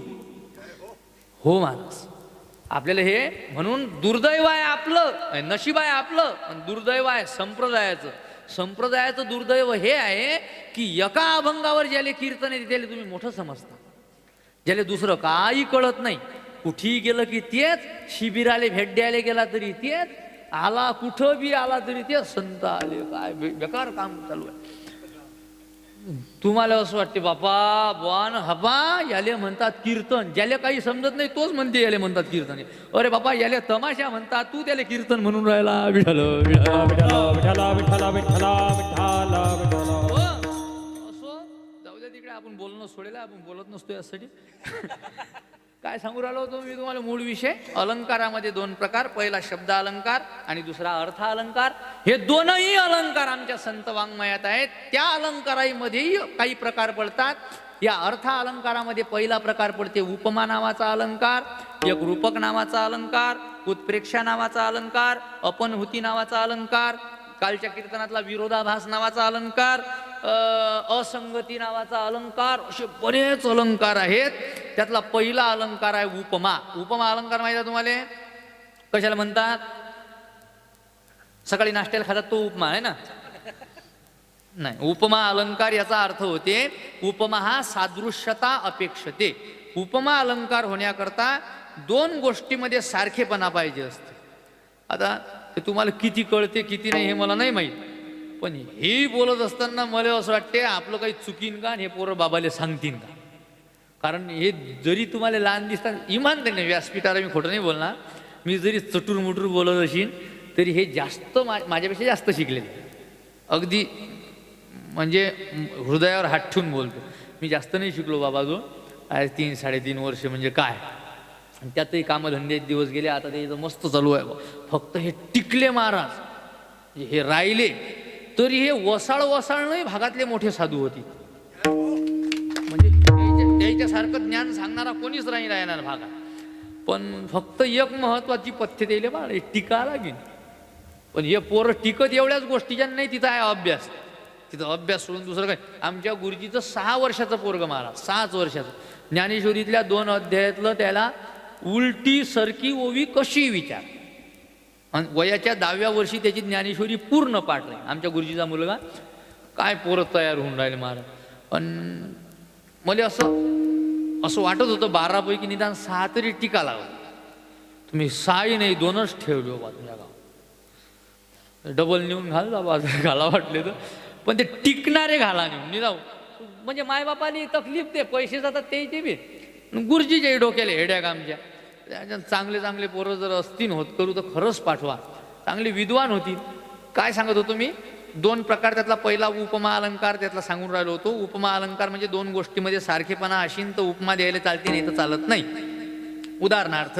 हो माणूस, आपल्याला हे म्हणून दुर्दैव आहे आपलं, नशीब आहे आपलं, पण दुर्दैव आहे संप्रदायाचं. संप्रदायाचं दुर्दैव हे आहे की एका अभंगावर ज्याले कीर्तन येते त्याला तुम्ही मोठं समजता. ज्याला दुसरं काही कळत नाही, कुठेही गेलं की तेच, शिबिराले भेट द्यायला गेला तरी तेच, आला कुठं बी आला तरी तेच, संत आले, काय बेकार काम चालू आहे. तुम्हाला असं वाटते बापा बुवान हबा याले म्हणतात कीर्तन. ज्याला काही समजत नाही तोच म्हणते याले म्हणतात कीर्तन. अरे बापा याले तमाशा म्हणतात, तू त्याला कीर्तन म्हणून राहिला. विठ्ठल विठ्ठल विठ्ठल विठ्ठल विठ्ठल असो, जाऊ द्या तिकडे. आपण बोलणं सोडेला, आपण बोलत नसतो यासाठी. काय सांगू राहिलो होतो मी तुम्हाला? मूळ विषय अलंकारामध्ये दोन प्रकार, पहिला शब्द अलंकार आणि दुसरा अर्थ अलंकार. हे दोनही अलंकार आमच्या संत वाङ्मयात आहेत. त्या अलंकारामध्येही काही प्रकार पडतात. या अर्थ अलंकारामध्ये पहिला प्रकार पडते उपमा नावाचा अलंकार, एक रूपक नावाचा अलंकार, उत्प्रेक्षा नावाचा अलंकार, अपनहुती नावाचा अलंकार, कालच्या कीर्तनातला विरोधाभास नावाचा अलंकार, असंगती नावाचा अलंकार. असे बरेच अलंकार आहेत. त्यातला पहिला अलंकार आहे उपमा. उपमा अलंकार माहिती आहे तुम्हाला? कशाला म्हणतात? सकाळी नाश्त्याला खातात तो उपमा आहे ना? नाही, उपमा अलंकार याचा अर्थ होते, उपमा हा सादृश्यता अपेक्षते. उपमा अलंकार होण्याकरता दोन गोष्टीमध्ये सारखेपणा पाहिजे असते. आता ते तुम्हाला किती कळते किती नाही हे मला नाही माहीत, पण हे बोलत असताना मला असं वाटते आपलं काही चुकीन का आणि हे पोरं बाबाले सांगतीन का. कारण हे जरी तुम्हाला लहान दिसतात इमान त्यांनी व्यासपीठाला मी खोटं नाही बोलणार, मी जरी चटूरमुटूर बोलत असेल तरी हे जास्त माझ्यापेक्षा जास्त शिकलेले, अगदी म्हणजे हृदयावर हात ठेवून बोलतो. मी जास्त नाही शिकलो बाबाजवळ, 3-3.5 वर्ष म्हणजे काय, आणि त्यातही कामधंदे दिवस गेले. आता ते मस्त चालू आहे. फक्त हे टिकले महाराज, हे राहिले तरी हे वसाळ नाही भागातले मोठे साधू होते. म्हणजे त्याच्यासारखं ज्ञान सांगणारा कोणीच नाही राहणार भागात. पण फक्त एक महत्वाची पथ्य द्यायला बाळ टिका लागेल. पण हे पोरं टिकत एवढ्याच गोष्टीच्या नाही, तिथं आहे अभ्यास. तिथं अभ्यास सोडून दुसरं काय. आमच्या गुरुजीचं 6 वर्षाचं पोरगं महाराज, 6 वर्षाचं, ज्ञानेश्वरीतल्या 2 अध्यायातलं त्याला उलटी सरकी ओवी कशी विचार, आणि वयाच्या 10व्या वर्षी त्याची ज्ञानेश्वरी पूर्ण पाठ राहील. आमच्या गुरुजीचा मुलगा काय पोरं तयार होऊन राहिले महाराज. पण मला असं वाटत होतं 12 पैकी निदान 6 तरी टिका लागला. तुम्ही 6ही नाही 2च ठेवले बाबा तुमच्या गावात. डबल नेऊन घाल बाबा घाला वाटले तर, पण ते टिकणारे घाला नेऊन निराव. म्हणजे मायबापाली तकलीफ ते पैसे जातात ते बी गुरुजीच्या डोक्याला हेड्या आमच्या. चांगले पोरं जर असतील होत करू तर खरंच पाठवा, चांगले विद्वान होतील. काय सांगत होतो मी, 2 प्रकार. त्यातला पहिला उपमा अलंकार त्यातला सांगून राहिलो होतो. उपमा अलंकार म्हणजे 2 गोष्टीमध्ये सारखेपणा असेल तर उपमा द्यायला चालते, नाही तर चालत नाही. उदाहरणार्थ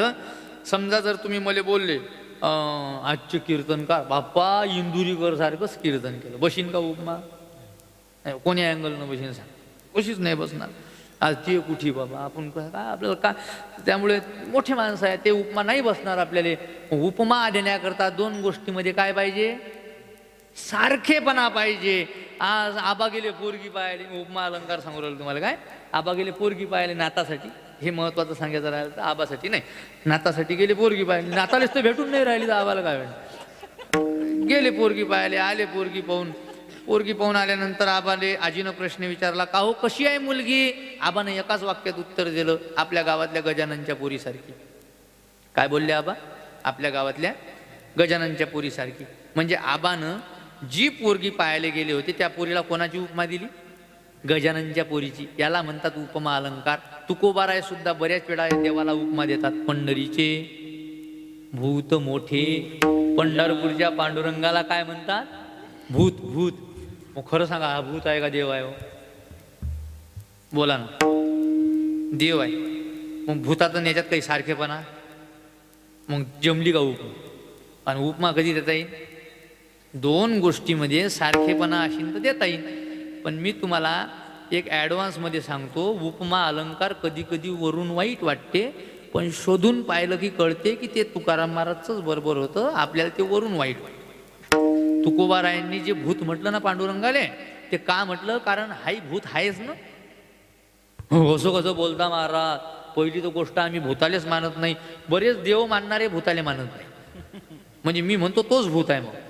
समजा जर तुम्ही मला बोलले आजचे कीर्तनकार बाप्पा इंदुरीकर सारखंच कीर्तन केलं, बशीन का उपमा? कोणी अँगलनं बशीन सांग, कशीच नाही बसणार. आज ते कुठे बाबा आपण काय आपल्याला का. त्यामुळे मोठे माणसं आहे ते उपमा नाही बसणार आपल्याला. उपमा देण्याकरता 2 गोष्टीमध्ये काय पाहिजे, सारखेपणा पाहिजे. आज आबा गेले पोरगी पाहायले, उपमा अलंकार सांगू राहिलो तुम्हाला. काय आबा गेले पोरगी पाहायले नातासाठी, हे महत्वाचं सांगायचं राहिलं तर आबासाठी नाही, नातासाठी गेले पोरगी पाहिली. नातालेच तर भेटून नाही राहिली तर आबाला काय वेळ. गेले पोरगी पाहायले, आले पोरगी पाहून आल्यानंतर आबाले आजीनं प्रश्न विचारला, का हो कशी आहे मुलगी? आबानं एकाच वाक्यात उत्तर दिलं, आपल्या गावातल्या गजाननच्या पोरीसारखी. काय बोलले आबा? आपल्या गावातल्या गजाननच्या पोरीसारखी. म्हणजे आबानं जी पोरगी पाहायला गेले होते त्या पोरीला कोणाची उपमा दिली? गजाननच्या पोरीची. याला म्हणतात उपमा अलंकार. तुकोबाराय सुद्धा बऱ्याच वेळा देवाला उपमा देतात. पंढरीचे भूत मोठे, पंढरपूरच्या पांडुरंगाला काय म्हणतात? भूत. मग खरं सांगा, हा भूत आहे का देव आहे? बोला ना, देव आहे. मग भूताचं याच्यात काही सारखेपणा? मग जमली का उपमा? आणि उपमा कधी देता येईल? 2 गोष्टीमध्ये सारखेपणा असेल तर देता येईल. पण मी तुम्हाला एक ॲडव्हान्समध्ये सांगतो, उपमा अलंकार कधी कधी वरून वाईट वाटते, पण शोधून पाहिलं की कळते की ते तुकाराम महाराजचंच बरोबर होतं, आपल्याला ते वरून वाईट वाटतं. तुकोबारायांनी जे भूत म्हटलं ना पांडुरंगाले, ते का म्हटलं? कारण हाई भूत आहेच ना. असं कसं बोलता महाराज? पहिली तर गोष्ट आम्ही भूतालेच मानत नाही. बरेच देव मानणारे भूताले मानत नाही. म्हणजे मी म्हणतो तोच भूत आहे. मग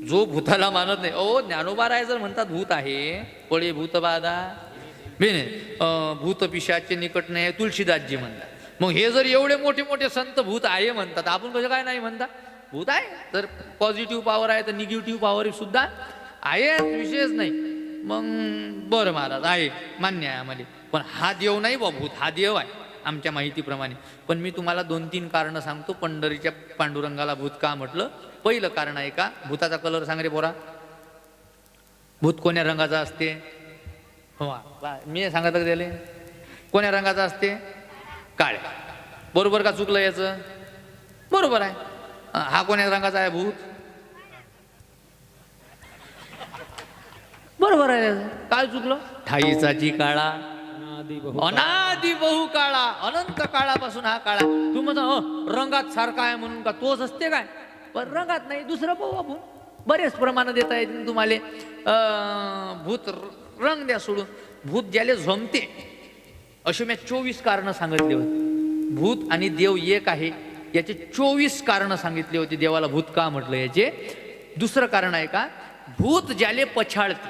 जो भूताला मानत नाही, ज्ञानोबाराय जर म्हणतात भूत आहे, पळे भूत बाधा बेने भूत पिशाचे निकट नाही, तुळशीदासजी म्हणतात. मग हे जर एवढे मोठे मोठे संत भूत आहे म्हणतात, आपण कसं काय नाही म्हणता? भूत आहे तर पॉझिटिव्ह पॉवर आहे तर निगेटिव्ह पॉवर सुद्धा आहे, विषयच नाही. मग बरं महाराज आहे, मान्य आहे आम्हाला. पण हा देव नाही बा भूत, हा देव आहे आमच्या माहितीप्रमाणे. पण मी तुम्हाला 2-3 कारणं सांगतो पंढरीच्या पांडुरंगाला भूत का म्हटलं. पहिलं कारण आहे का, भूताचा कलर सांग रे पोरा. भूत कोण्या रंगाचा असते? हो मी सांगत त्याले, कोण्या रंगाचा असते? काळ्या. बरोबर का चुकलं याचं? बरोबर आहे. हा कोण्या रंगाचा आहे भूत? बरोबर आहे. काय चुकलं? ठाईचाची काळा, अनादि बहु काळा, अनंत काळापासून हा काळा. तू म्हणतो रंगात सारखा आहे म्हणून का तोच असते काय? पण रंगात नाही, दुसरं पाहू आपण. बरेच प्रमाण देता येतील तुम्हाला. भूत रंग द्या सोडून. भूत ज्याले झोमते अशी मी 24 कारणं सांगितली होती. भूत आणि देव एक आहे याचे 24 कारणं सांगितली होती. देवाला भूत का म्हटलं याचे. दुसरं कारण आहे का, भूत ज्याले पछाडते.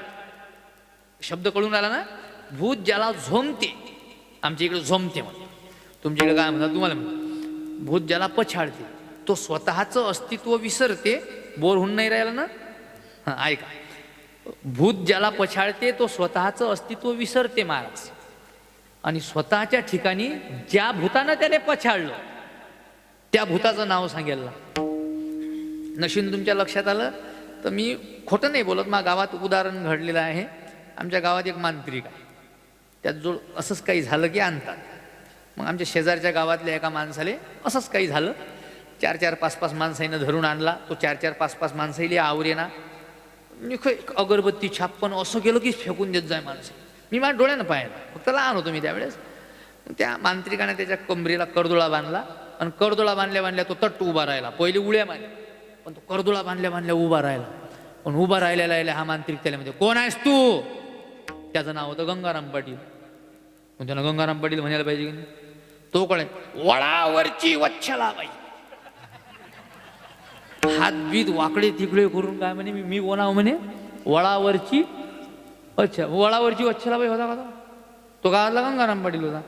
शब्द कळून आला ना? भूत ज्याला झोमते. आमच्या इकडे झोमते म्हणतात, तुमच्या इकडे काय म्हणतात तुम्हाला म्हणतात? भूत ज्याला पछाडते. तो स्वतःचं अस्तित्व विसरते. बोर होऊन नाही राहिला ना? हां, ऐका. भूत ज्याला पछाडते तो स्वतःचं अस्तित्व विसरते महाराज. आणि स्वतःच्या ठिकाणी ज्या भूतानं त्याने पछाडलं त्या भूताचं नाव सांगेल. नशीन तुमच्या लक्षात आलं तर मी खोटं नाही बोलत. माझ्या गावात उदाहरण घडलेलं आहे. आमच्या गावात एक मांत्रिक आहे. त्यात जो असंच काही झालं की आणतात. मग आमच्या शेजारच्या गावातल्या एका माणसाले असंच काही झालं. 4-4, 5-5 माणसाईनं धरून आणला. तो 4-4, 5-5 माणसाईले आवरे ना. मी अगरबत्ती छापण असं केलं की फेकून देत जाय माणसं. मी माझ्या डोळ्यानं पाहिलं. फक्त लहान होतो मी त्यावेळेस. त्या मांत्रिकाने त्याच्या कमरेला करदोळा बांधला आणि करदोळा बांधल्या तो तट्ट उभा राहिला. पहिले उड्या मारल्या पण तो करदोळा बांधल्या उभा राहिला. पण उभा राहिलेला हा मांत्रिक त्याला म्हणजे कोण आहेस तू? त्याचं नाव होतं गंगाराम पाटील. पण त्यानं गंगाराम पाटील म्हणायला पाहिजे की नाही? तो कळे वळावरची वच्छलाबाई. हातबीत वाकडे तिकडे करून काय म्हणे मी कोणाव म्हणे वळावरची. अच्छा, वळावरची वच्छलाबाई होता का तो? गावातला गंगाराम पाटील होता.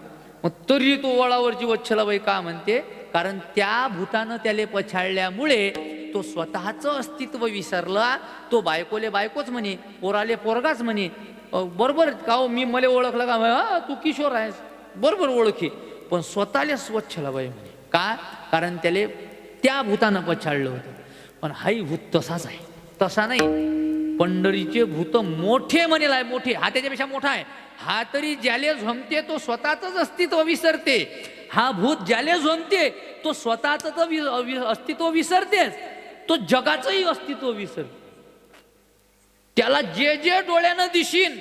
मग तरी तो वळावरची वच्छलाबाई का म्हणते? कारण त्या भूतानं त्याला पछाडल्यामुळे तो स्वतःचं अस्तित्व विसरला. तो बायकोले बायकोच म्हणे, पोराले पोरगाच म्हणे. बरोबर का हो? मी मला ओळखलं का? हा, तू किशोर आहेस, बरोबर ओळखी. पण स्वतःला स्वच्छलाबाई म्हणे. का? कारण त्याला त्या भूतानं पछाडलं होतं. पण हाही भूत तसाच आहे. तसा नाही. पंढरीचे भूत मोठे म्हणेल आहे. मोठे हा त्याच्यापेक्षा मोठा आहे. हा तरी ज्याले झोमते तो स्वतःच अस्तित्व विसरते. हा भूत ज्याले झोमते तो स्वतःच अस्तित्व विसरतेच. तो जगाचंही अस्तित्व विसरते. त्याला जे जे डोळ्यानं दिशीन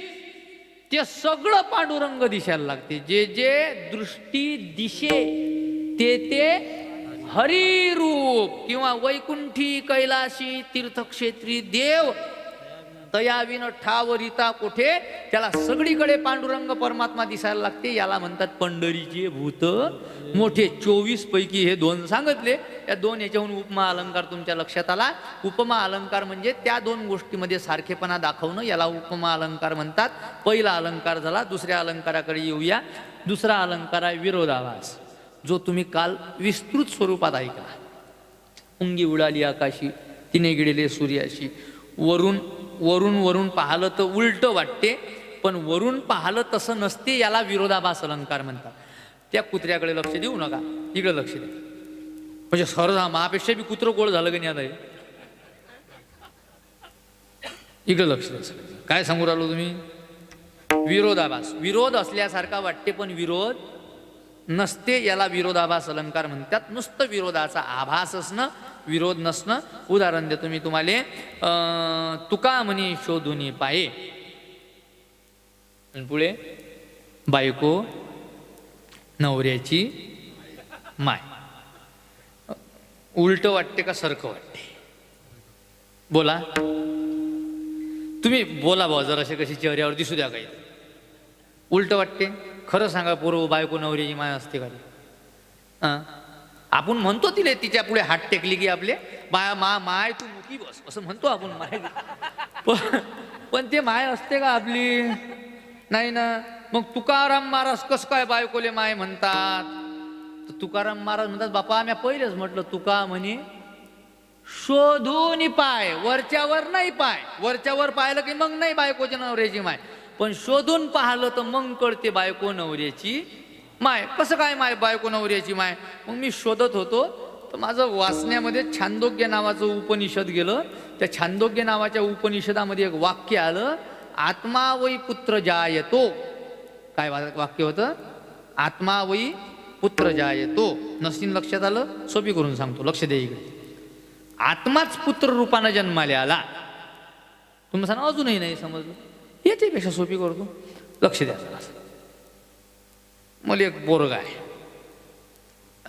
ते सगळं पांडुरंग दिसायला लागते. जे जे दृष्टी दिशे ते हरिरूप किंवा वैकुंठी कैलाशी तीर्थक्षेत्री देव तयाविन ठावरिता कोठे. त्याला सगळीकडे पांडुरंग परमात्मा दिसायला लागते. याला म्हणतात पंढरीचे भूत मोठे. 24 पैकी हे 2 सांगितले. या 2 याच्याहून उपमा अलंकार तुमच्या लक्षात आला. उपमा अलंकार म्हणजे त्या 2 गोष्टीमध्ये सारखेपणा दाखवणं, याला उपमा अलंकार म्हणतात. पहिला अलंकार झाला. दुसऱ्या अलंकाराकडे येऊया. दुसरा अलंकार आहे विरोधाभास, जो तुम्ही काल विस्तृत स्वरूपात ऐकला. उंगी उडाली आकाशी, तिने गिळले सूर्याशी. वरून पाहिलं तर उलट वाटते, पण वरून पाहिलं तसं नसते. याला विरोधाभास अलंकार म्हणतात. त्या कुत्र्याकडे लक्ष देऊ नका, इकडे लक्ष द्या. म्हणजे सरदा मापेक्षा बी कुत्रं गोळ झालं की नाही आता? इकडे लक्ष द्या. काय सांगू राहिलो तुम्ही? विरोधाभास. विरोध असल्यासारखा वाटते पण विरोध नसते. याला विरोधाभास अलंकार म्हणतात. नुसतं विरोधाचा आभास असणं, विरोध नसणं. उदाहरण देतो मी तुम्हाला. तुका म्हणी शोधुनी पाये. पुढे बायको नवऱ्याची माय. उलट वाटते का सारखं वाटते? बोला तुम्ही, बोला भाऊ जराशे. कशी चेहऱ्यावर दिसू द्या काही. उलट वाटते? खरं सांगा पोरं, बायको नवऱ्याची माय असते का? आपण म्हणतो तिले, तिच्या पुढे हात टेकली की आपले माय तू मुकी बस असं म्हणतो आपण. माय पण ते माय असते का आपली? नाही ना. मग तुकाराम महाराज कस काय बायकोले माय म्हणतात? तर तुकाराम महाराज म्हणतात, बापा मी पहिलेच म्हटलं, तुका म्हणे शोधून पाय, वरच्यावर नाही पाय. वरच्यावर पाहिलं की मग नाही बायकोच्या नवऱ्याची माय, पण शोधून पाहिलं तर मग कळते बायको नवऱ्याची माय. कसं काय माय बायको नवऱ्याची माय? मग मी शोधत होतो तर माझं वाचण्यामध्ये छांदोग्य नावाचं उपनिषद गेलं. त्या छांदोग्य नावाच्या उपनिषदामध्ये एक वाक्य आलं, आत्मा वै पुत्र जायतो. काय वाक्य होतं? आत्मा वै पुत्र जायतो. नसतीन लक्षात आलं? सोपी करून सांगतो, लक्ष द्या इकडे. आत्माच पुत्र रूपानं जन्माला आला. तुम्ही सांगा अजूनही नाही समजलं? याच्यापेक्षा सोपी करतो, लक्ष द्या. मला एक पोरगा आहे,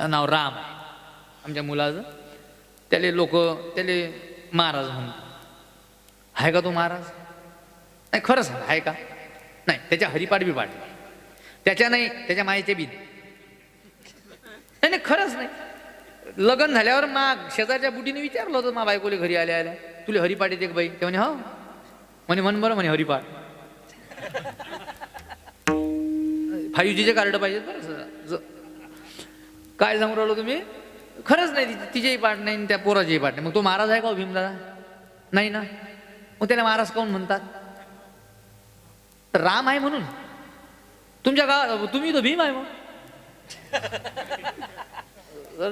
नाव राम आहे आमच्या मुलाचं. त्याले लोक त्याले महाराज म्हणतात. आहे का तो महाराज? नाही, खरं सांग आहे का? नाही. त्याच्या हरिपाठ बी पाठ त्याच्या नाही, त्याच्या मायेच्या बी नाही. खरंच नाही. लग्न झाल्यावर शेजारच्या बुटीने विचारलं होतं मा बायकोले घरी आल्या आल्या, तुले हरिपाठ येते बाई? ते म्हणे हो. म्हणे म्हण बरं म्हणे हरिपाठ. 5Gचे कार्ड पाहिजेत बरं. काय सांगू राहिलो तुम्ही? खरंच नाही, तिचेही पाठ नाही आणि त्या पोराचेही पाठ नाही. मग तो महाराज आहे का हो भीमदादा? नाही ना. मग त्याला महाराज काऊन म्हणतात? तर राम आहे म्हणून. तुमच्या गावात तुम्ही तो भीम आहे मग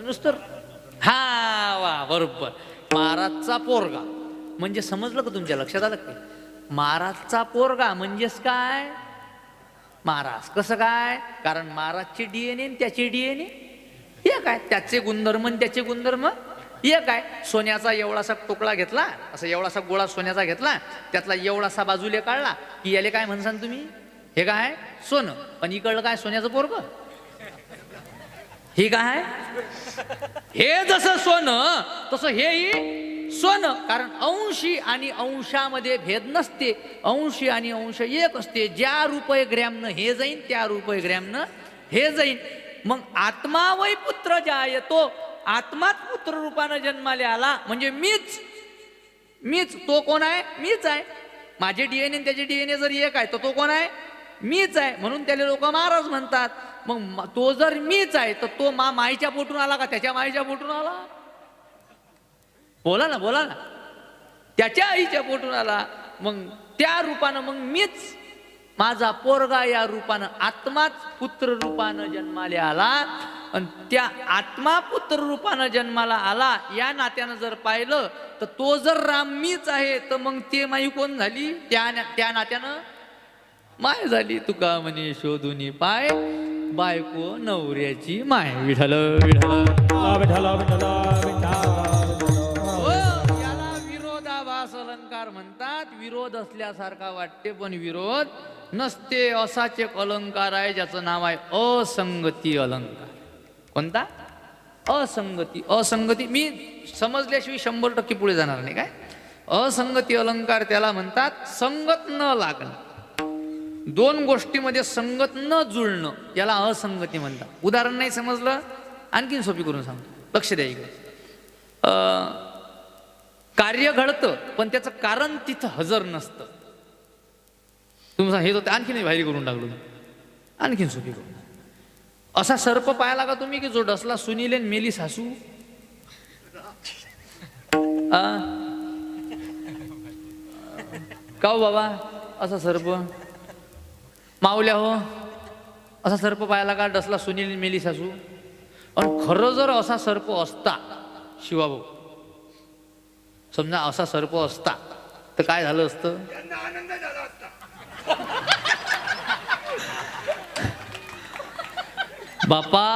नुसतं. हा वा बरोबर. महाराजचा पोरगा म्हणजे समजलं का? तुमच्या लक्षात आलं का? महाराजचा पोरगा म्हणजेच काय? महाराज. कसं काय? कारण महाराजचे डीएनए त्याचे डीएनए एक आहे. त्याचे गुणधर्म त्याचे गुणधर्म एक आहे. सोन्याचा एवढासा तुकडा घेतला, असा एवढासा गोळा सोन्याचा घेतला, त्यातला एवढासा बाजूले काढला की याले काय म्हणसान तुम्ही? हे काय? सोनं. पण इकडलं काय? सोन्याचं पोरग. हे काय? हे जसं सोनं तसं हेही सोनं. कारण अंशी आणि अंशामध्ये भेद नसते. अंशी आणि अंश एक असते. ज्या रुपये ग्रॅमनं हे जाईन त्या रुपये ग्रॅमनं हे जाईन. मग आत्मा वै पुत्र जायतो. आत्माच पुत्र रूपानं जन्माला आला म्हणजे मीच. तो कोण आहे? मीच आहे. माझे डीएनए त्याचे डीएनए जर एक आहे तर तो कोण आहे? मीच आहे. म्हणून त्याला लोक महाराज म्हणतात. मग तो जर मीच आहे तर तो माईच्या पोटून आला का त्याच्या माईच्या पोटून आला? बोला ना, बोला ना. त्याच्या आईच्या पोटून आला. मग त्या रूपानं मग मीच माझा पोरगा या रूपानं आत्माच पुत्र रूपानं जन्माला आला. आणि त्या आत्मा पुत्र रूपानं जन्माला आला या नात्यानं जर पाहिलं तर तो जर राम मीच आहे तर मग ते माई कोण झाली? त्या नात्यानं माय झाली. तुका म्हणे शोधून पाय बायको नवऱ्याची माय. विठ्ठल विठ्ठल विठ्ठल विठ्ठल याला विरोधाभास अलंकार म्हणतात. विरोध असल्यासारखा वाटते पण विरोध नसते. असाच एक अलंकार आहे ज्याचं नाव आहे असंगती अलंकार. कोणता? असंगती. असंगती मी समजल्याशिवाय 100% पुढे जाणार नाही. काय असंगती अलंकार त्याला म्हणतात? संगत न लागणं. दोन गोष्टीमध्ये संगत न जुळणं याला असंगती म्हणतात. उदाहरण नाही समजलं? आणखीन सोपी करून सांगतो, लक्ष द्या इकडे. कार्य घडतं पण त्याचं कारण तिथं हजर नसतं. तुमचा हे तर आणखीन बाहेर करून टाकलो. आणखीन सोपी करून. असा सर्प पाहिला का तुम्ही की जो डसला सुनील मेली सासू? का हो बाबा असा सर्प? मावल्या हो असा सर्प पाहिला का? डसला सुनील मेली सासू. आणि खरं जर असा सर्प असता शिवाभाऊ, समजा असा सर्प असता तर काय झालं असतं? बापा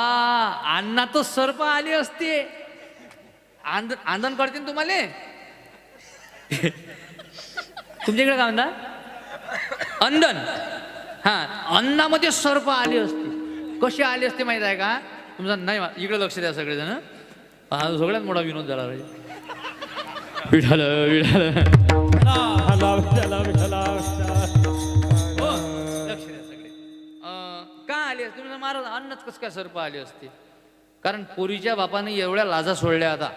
अन्नातच सर्प आले असते. आंदण करते ना तुम्हाला? तुमच्याकडे काय म्हणता? अंधन. हा, अन्नामध्ये सर्प आले असते. कसे आले असते माहित आहे का? तुमचा नाही इकडे लक्ष द्या सगळेजण. हा सगळ्यात मोठा विनोद झाला पाहिजे. विठ्ठल विठ्ठल लक्ष द्या सगळे. का आले असते? तुम्ही महाराज अन्नच कसं काय सर्प आले असते? कारण पोरीच्या बापाने एवढ्या लाजा सोडल्या आता.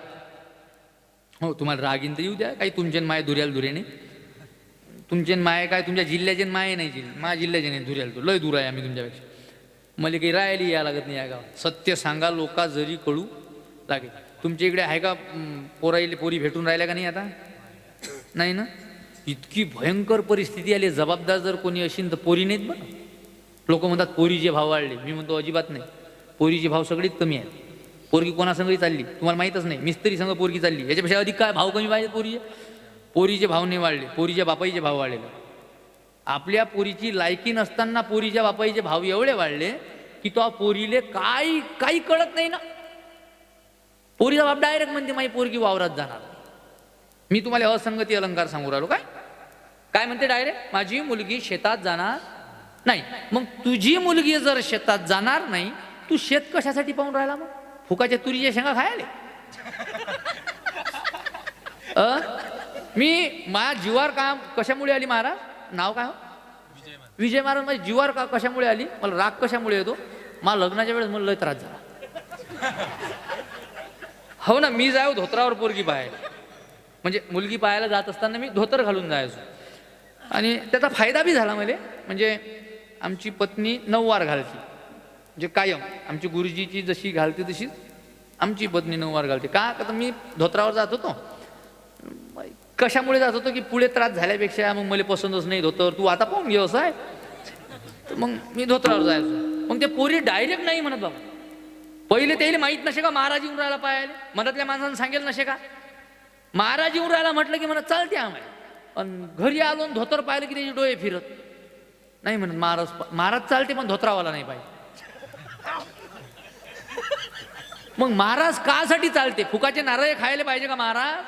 हो तुम्हाला रागीन तर येऊ द्या. काही तुमचे माय दुर्याला दुरेने. तुमचे माय काय तुमच्या जिल्ह्याचे माय नाही जिल्हे माझ्या जिल्ह्याचे नाही. दुर्याला तो लय दूर आहे आम्ही तुमच्यापेक्षा. मला काही राहायला या लागत नाही या गावात. सत्य सांगा लोका जरी कळू लागेल. तुमच्या इकडे आहे का पोरी भेटून राहिल्या का नाही आता? नाही ना. इतकी भयंकर परिस्थिती आली. जबाबदार जर कोणी असेल तर पोरी नाहीत बरं. लोक म्हणतात पोरीचे भाव वाढले. मी म्हणतो अजिबात नाही. पोरीचे भाव सगळीच कमी आहेत. पोरगी कोणासंगही चालली तुम्हाला माहीतच नाही. मिस्त्री संघ पोरगी चालली. याच्यापेक्षा अधिक काय भाव कमी पाहिजे पोरीचे? पोरीचे भाव नाही वाढले. पोरीच्या बापाईचे भाव वाढलेले. आपल्या पोरीची लायकी नसताना पोरीच्या बापाईचे भाव एवढे वाढले की तो पोरीले काही कळत नाही ना. पोरीचा बाप डायरेक्ट म्हणते माझी पोरगी वावरात जाणार. मी तुम्हाला असंगती अलंकार सांगू राहिलो. काय म्हणते डायरेक्ट? माझी मुलगी शेतात जाणार नाही. मग तुझी मुलगी जर शेतात जाणार नाही तू शेत कशासाठी पाहून राहिला? मग फुकाच्या तुरीच्या शेंगा खायले? मी माझ्या जीवावर काम कशामुळे आली महाराज? नाव काय? विजय महाराज. माझ्या जीवावर का कशामुळे आली? मला राग कशामुळे येतो? मला लग्नाच्या वेळेस मला लय त्रास झाला. हो ना. मी जाऊ धोत्रावर पोरगी पाहायला. म्हणजे मुलगी पाहायला जात असताना मी धोतर घालून जायचो. आणि त्याचा फायदा बी झाला मला. म्हणजे आमची पत्नी 9 वार घालती. म्हणजे कायम आमची गुरुजीची जशी घालते तशीच आमची पत्नी नऊवार घालते का तर मी धोत्रावर जात होतो. कशामुळे जात होतो की पुढे त्रास झाल्यापेक्षा मग मला पसंतच नाही धोतर, तू आता पाहून घेऊस आहे, तर मग मी धोत्रावर जायचो. मग ते पोरी डायरेक्ट नाही म्हणत बाबा. पहिले त्याला माहीत नसे का महाराज येऊन राहायला पाहायला, मनातल्या माणसानं सांगेल नसे का महाराज येऊन राहायला म्हटलं की म्हणत चालते आम्हाला. पण घरी आलो आणि धोतर पाहिलं की त्याचे डोळे फिरत नाही म्हणत महाराज चालते पण धोत्रावाला नाही पाहिजे. मग महाराज कासाठी चालते, फुकाचे नारळ खायला पाहिजे का महाराज?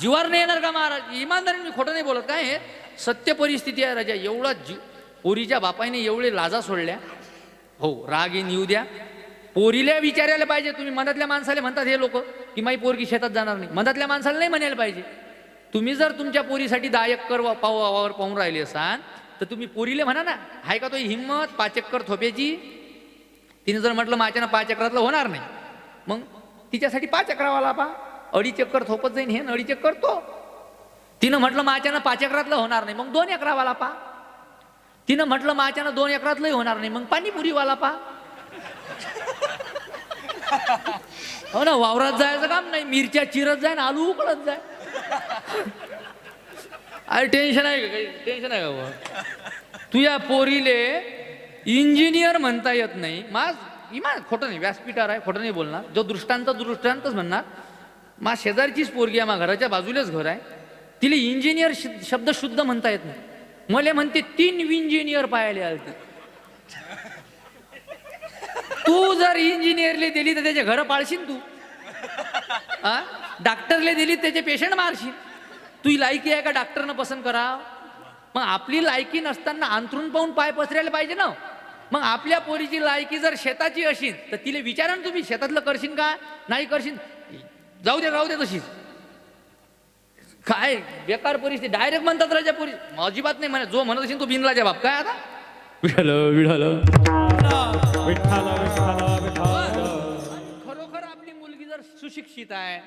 जीवार नाही येणार का महाराज? इमानदारीने मी खोटं नाही बोलत काय, हे सत्य परिस्थिती आहे राजा. एवढा पोरीच्या बापाने एवढे लाजा सोडल्या. हो राग येऊ द्या, पोरीला विचारायला पाहिजे. तुम्ही मनातल्या माणसाला म्हणतात हे लोक की माई पोरगी शेतात जाणार नाही, मनातल्या माणसाला नाही म्हणायला पाहिजे. तुम्ही जर तुमच्या पोरीसाठी 10 एकर वावर पाहून राहिले असाल तर तुम्ही पोरीले म्हणा ना, हाय का तो हिंमत 5 एकर थोप्याची? तिने जर म्हटलं माझ्यानं 5 एकरातलं होणार नाही, मग तिच्यासाठी 5 एकरावाला पा 2.5 एकर थोपत जाईन हे 2.5 एकर तो. तिनं म्हटलं माझ्यानं 5 एकरातलं होणार नाही, मग 2 एकरावाला पा. तिनं म्हटलं माझ्यानं 2 एकरातलंही होणार नाही, मग पाणीपुरीवाला पा. हो ना, वावरात जायचं काम नाही, मिरच्या चिरत जाय ना आलू उकळत जाय. अरे टेन्शन आहे का? काही टेन्शन आहे का? तुझ्या पोरीले इंजिनियर म्हणता येत नाही. इमान खोटं नाही, व्यासपीठावर आहे, खोटं नाही बोलणार. जो दृष्टांतच म्हणणार. मा शेजारचीच पोरगी आहे, मा घराच्या बाजूलाच घर आहे, तिला इंजिनियर शब्द शुद्ध म्हणता येत नाही. मला म्हणते 3 इंजिनियर पाहायला आलते. तू जर इंजिनियरले दिली तर त्याचे घर पाळशील तू, डॉक्टरले दिली त्याचे पेशंट मारशील. तुझी लायकी आहे का डॉक्टरनं पसंत करा? मग आपली लायकी नसताना अंथरून पाहून पाय पसरायला पाहिजे ना. मग आपल्या पोरीची लायकी जर शेताची असेल तर तिला विचारा ना तुम्ही, शेतातलं करशील का नाही करशील? जाऊ दे तशीच. काय बेकार परिस्थिती. डायरेक्ट म्हणतात राजा पोरी, अजिबात नाही म्हणा. जो म्हणत असेल तो बिनलाजा बाप. काय आता विठ्ठल विठ्ठल विठ्ठल विठ्ठल विठ्ठल. खरोखर आपली मुलगी जर सुशिक्षित आहे,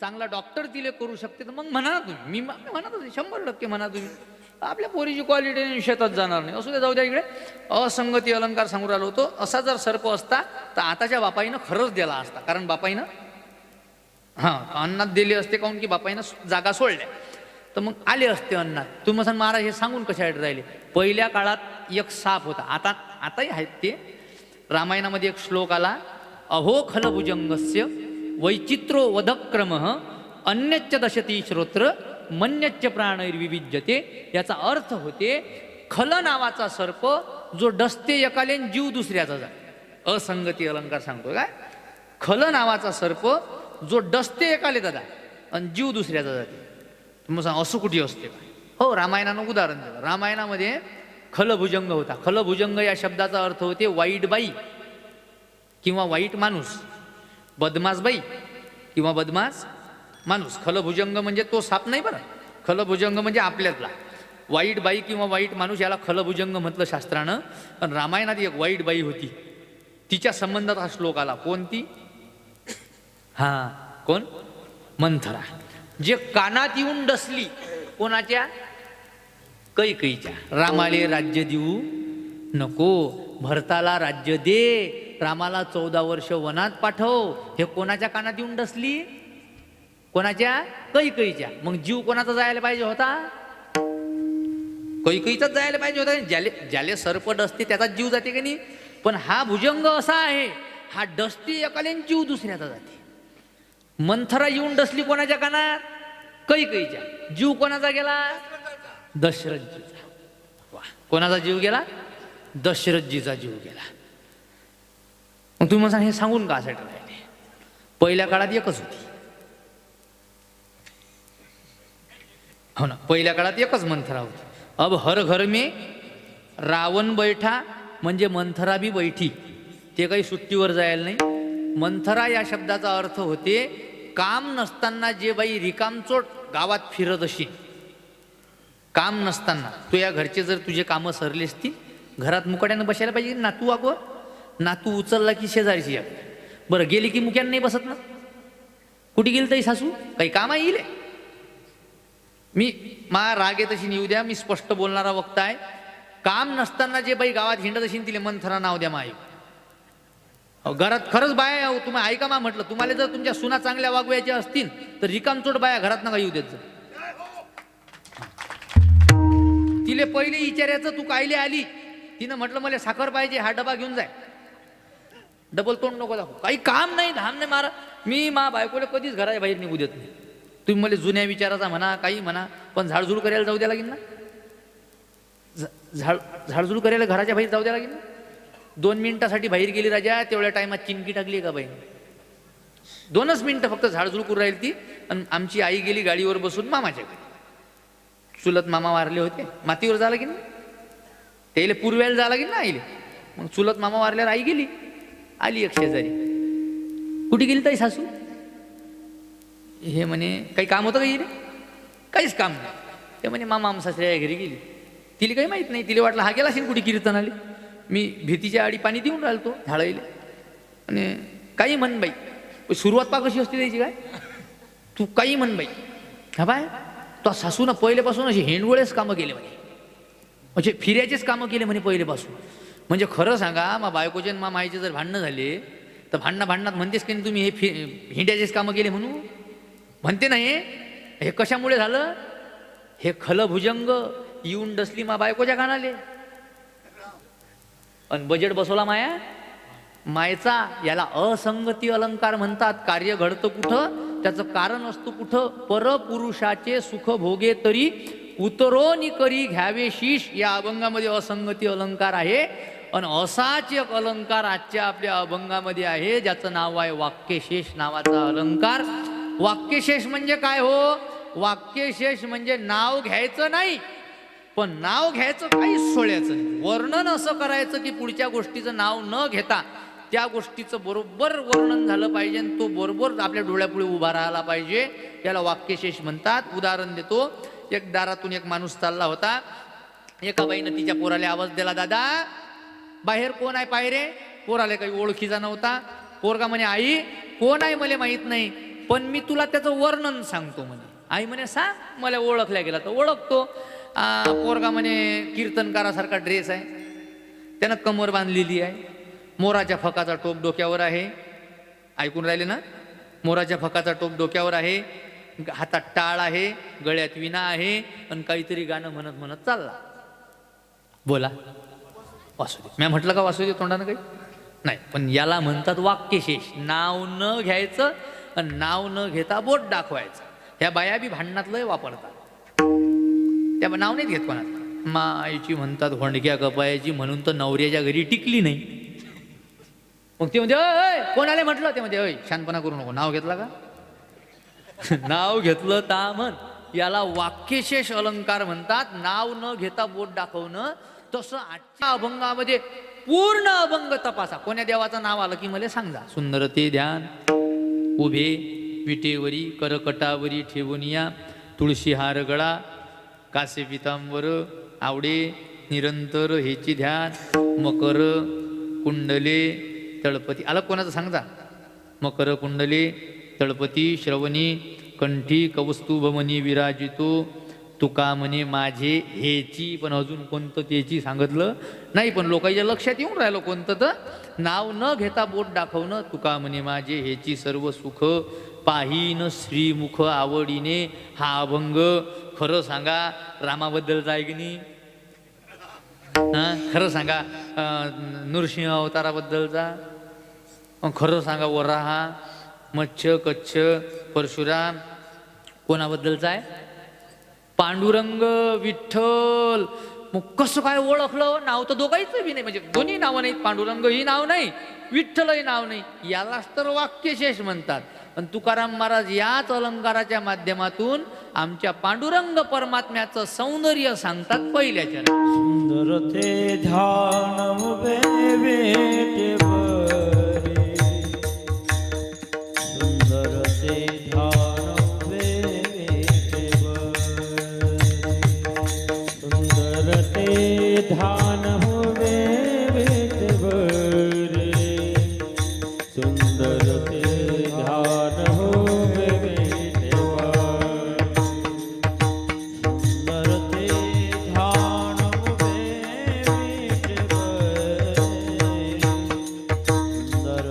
चांगला डॉक्टर तिले करू शकते तर मग म्हणा ना तुम्ही. मी म्हणत होते 100% म्हणा तुम्ही. आपल्या पोरीची क्वालिटी शेतात जाणार नाही. असू दे, जाऊ द्या. इकडे असंगती अलंकार सांगू राहिलो होतो. असा जर सर्प असता तर आताच्या बापाईनं खरंच दिला असता. कारण बापाईनं अन्नात दिले असते, काऊन की बापाईनं जागा सोडल्या तर मग आले असते अन्नात. तुम्ही म्हणसान महाराज हे सांगून कशासाठी राहिले? पहिल्या काळात एक साप होता, आताही आहेत ते. रामायणामध्ये एक श्लोक आला, अहो खलभुजंगस्य वैचित्रो वधक्रम अन्यच्च दशती श्रोत्र मन्यच्च प्राणैर्विविज्यते. याचा अर्थ होते खल नावाचा सर्प जो डसते एकाले जीव दुसऱ्याचा जाते. असंगती अलंकार सांगतो काय. खल नावाचा सर्प जो डसते एकाले दादा आणि जीव दुसऱ्याचा जाते. मग सांग असं कुठे असते का? हो, रामायणानं उदाहरण दिलं. रामायणामध्ये खलभुजंग होता. खलभुजंग या शब्दाचा अर्थ होते वाईट बाई किंवा वाईट माणूस, बदमास बाई किंवा बदमास माणूस. खलभुजंग म्हणजे तो साप नाही बरं. खलभुजंग म्हणजे आपल्यातला वाईट बाई किंवा वाईट माणूस, याला खलभुजंग म्हटलं शास्त्रानं. पण रामायणात एक वाईट बाई होती, तिच्या संबंधात हा श्लोक आला. कोणती? कोण? मंथरा. जे कानात येऊन डसली. कोणाच्या? कैकेयीच्या. रामाले राज्य देऊ नको, भरताला राज्य दे, रामाला 14 वर्ष वनात पाठव. हे कोणाच्या कानात येऊन डसली? कोणाच्या? कैकेयीच्या. मग जीव कोणाचा जायला पाहिजे होता? कैकेयीचाच जायला पाहिजे होता. ज्याले सर्प डसते त्याचा जीव जाते की नाही. पण हा भुजंग असा आहे, हा डसते एकाले जीव दुसऱ्याचा जाते. मंथरा येऊन डसली कोणाच्या कानात? कैकेयीच्या. जीव कोणाचा गेला? दशरथजीचा. वा, कोणाचा जीव गेला? दशरथजीचा जीव गेला. मग तुम्ही म्हणा हे सांगून का साठी राहिले? पहिल्या काळात एकच होती. हो ना, पहिल्या काळात एकच मंथरा होती. अब हर घर में रावण बैठा म्हणजे मंथरा बी बैठी. ते काही सुट्टीवर जायला नाही. मंथरा या शब्दाचा अर्थ होते काम नसताना जे बाई रिकामचोट गावात फिरत अशी. काम नसताना तुझ्या घरचे जर तुझे कामं सरले असतील, घरात मुकाट्यानं बसायला पाहिजे. नातू अगो, नातू उचलला की शेजारची या. बरं, गेली की मुक्यानं नाही बसत ना. कुठे गेली तरी सासू काही काम येईल. मी मा राग येत अशी येऊ द्या, मी स्पष्ट बोलणारा वक्ता आहे. काम नसताना जे बाई गावात हिंडत असेल तिले मंथरा नाव द्या माई. अहो, घरात खरंच बाया अहो, तुम्ही ऐका मा म्हटलं तुम्हाला जर तुमच्या सुना चांगल्या वागवायच्या असतील तर रिकामचोट बाया घरात नका येऊ देत जा. तिले पहिले विचारायचं तू कायले आली. तिनं म्हटलं मला साखर पाहिजे हा डबा घेऊन जाय. डबल तोंड नको दाखव. काही काम नाही धाम नाही मारा. मी मा बायकोला कधीच घराच्या बाहेर निघू देत नाही. तुम्ही मला जुन्या विचाराचा म्हणा काही म्हणा पण झाडझूड करायला जाऊ द्या लागेल ना. झाडझूड करायला घराच्या बाहेर जाऊ द्या लागेल ना. 2 मिनिटासाठी बाहेर गेली राजा तेवढ्या टायमात चिनकी टाकली का बाई. 2च मिनिटं फक्त झाडझूड करून राहील ती. आणि आमची आई गेली गाडीवर बसून मामाच्या घरी. चुलत मामा वारले होते मातीवर झाला की नाही. त्याला पूर्वेला जावं लागेल ना आईले. मग चुलत मामा वारल्यावर आई गेली. आली एक शेजारी. कुठे गेली ताई सासू. हे म्हणे काही काम होतं काही रे. काहीच काम नाही. ते म्हणे मामा सासऱ्या घरी गेली. तिला काही माहीत नाही. तिला वाटलं हा गेला असेल कुठे कीर्तन आली. मी भीतीच्या आडी पाणी देऊन राहिलो झाडाईले. आणि काही म्हण बाई सुरुवात पा कशी असते त्याची काय. तू काही म्हण बाई हा बाय तो सासूनं पहिल्यापासून असे हेंडवळेच कामं केले म्हणे. म्हणजे फिर्याचेच कामं केले म्हणे पहिलेपासून. म्हणजे खरं सांगा मा बायकोचे आणि मा माईचे जर भांडणं झाले तर भांडणात म्हणतेस की तुम्ही हे हिंड्याचेच कामं केले म्हणून म्हणते नाही. हे कशामुळे झालं. हे खलभुजंग येऊन डसली मा बायकोच्या कानाले. आणि बजेट बसवला माया मायचा. याला असंगती अलंकार म्हणतात. कार्य घडतं कुठं त्याचं कारण असतं कुठं. परपुरुषाचे सुख भोगे तरी उतरोनी करी घ्यावे शीश या अभंगामध्ये असंगती अलंकार आहे. आणि असाच एक अलंकार आजच्या आपल्या अभंगामध्ये आहे ज्याचं नाव आहे वाक्यशेष नावाचा अलंकार. वाक्यशेष म्हणजे काय हो. वाक्यशेष म्हणजे नाव घ्यायचं नाही पण नाव घ्यायचं काहीच सोडायचं नाही. वर्णन असं करायचं की पुढच्या गोष्टीचं नाव न घेता त्या गोष्टीचं बरोबर वर्णन झालं पाहिजे आणि तो बरोबर आपल्या डोळ्यापुढे उभा राहायला पाहिजे. याला वाक्यशेष म्हणतात. उदाहरण देतो. एक दारातून एक माणूस चालला होता. एका बाईनं तिच्या पोराला आवाज दिला दादा बाहेर कोण आहे पाय रे. पोराला काही ओळखीचा नव्हता. पोरगा म्हणे आई कोण आहे मला माहीत नाही पण मी तुला त्याचं वर्णन सांगतो म्हणे. आई म्हणे सांग. मला ओळखल्या गेला तर ओळखतो. पोरगा म्हणे कीर्तनकारासारखा ड्रेस आहे. त्यानं कमर बांधलेली आहे. मोराच्या फकाचा टोप डोक्यावर आहे. ऐकून राहिले ना. मोराच्या फकाचा टोप डोक्यावर आहे. हातात टाळ आहे. गळ्यात विणा आहे. आणि काहीतरी गाणं म्हणत म्हणत चालला. बोला वासुदेव. मी म्हटलं का वासुदेव तोंडानं काही नाही. पण याला म्हणतात वाक्यशेष. नाव न घ्यायचं आणि नाव न घेता बोट दाखवायचं. ह्या बाया बी भांडणात लय वापरतात. त्या नाव नाहीत घेत कोणाला. मायची म्हणतात होंडक्या कपायाची म्हणून तर नवऱ्याच्या घरी टिकली नाही. मग ते म्हणजे अय कोण आले म्हटलं. ते म्हणजे अय शानपणा करू नको. नाव घेतला का. नाव घेतलं ता म्हण. याला वाक्यशेष अलंकार म्हणतात. नाव न घेता बोट दाखवणं. तसं आजच्या अभंगामध्ये पूर्ण अभंग तपासा. कोण्या देवाचं नाव आलं की मला सांगा. सुंदर ते ध्यान उभे विटेवरी करकटावरी ठेवूनिया तुळशी हार गळा कासे पितांबर आवडे निरंतर हेची ध्यान मकर कुंडले तळपती. आलं कोणाचं सांगता. मकर कुंडले तळपती श्रवणी कंठी कौस्तुभ मनी विराजितो तुका म्हणे माझे हेची. पण अजून कोणतं त्याची सांगितलं नाही. पण लोकांच्या लक्षात येऊन राहिलं कोणतं तर नाव न घेता बोट दाखवणं. तुका म्हणे माझे हेची सर्व सुख पाहीन श्रीमुख आवडीने. हा अभंग खरं सांगा रामाबद्दलचा आहे की नाही. खरं सांगा नृसिंह अवताराबद्दलचा. खरं सांगा वराहा मत्स्य कच्छ परशुराम कोणाबद्दलचा आहे. पांडुरंग विठ्ठल. मग कसं काय ओळखलं. नाव तर दोघांचं बी नाही. म्हणजे दोन्ही नावं नाहीत. पांडुरंग ही नाव नाही विठ्ठलही नाव नाही. यालाच तर वाक्यशेष म्हणतात. पण तुकाराम महाराज याच अलंकाराच्या माध्यमातून आमच्या पांडुरंग परमात्म्याचं सौंदर्य सांगतात पहिल्याच्या. सुंदर ते ध्यान उभे बेटे बरे. सुंदर ते ध्यान उभे बेटे बरे. सुंदर ते ध्यान उभे बेटे बरे. सुंदर ते ध्यान उभे बेटे बरे. सुंदर ते ध्यान उभे बेटे बरे. सुंदर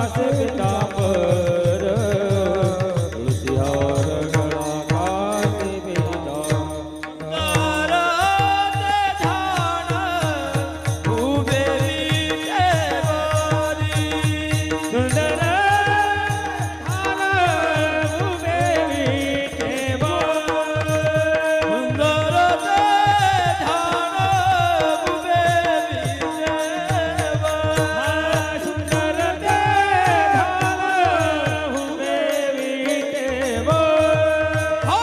कासे पितांबर तुळसी हार गळा कासे पितांबर उभे विटेवरी सुंदर ध्यान उभे विटेवर सुंदर ध्यान उभे विटेवर सुंदर ध्यान उभे विटेवर हा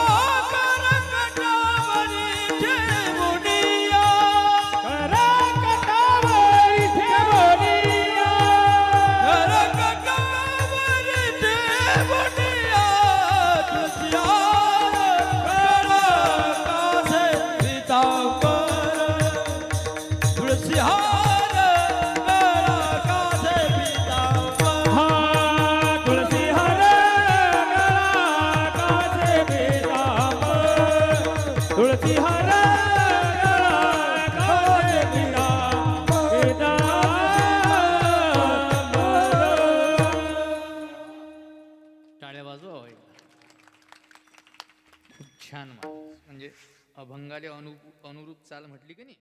करकटावरी ठेवुनिया करकटावरी ठेवुनिया करकटावरी ठेवुनिया तुझ्यावर कासे पितांबर तुळसी हार गळा कासे पितांबर हा तुळसी हार गळा कासे पितांबर तुळसी हार गळा कासे पितांबर टाळ्या वाजवा हो एकदा. खूप छान माणूस म्हणजे अभंगाले अनुरूप चाल म्हटली की नाही.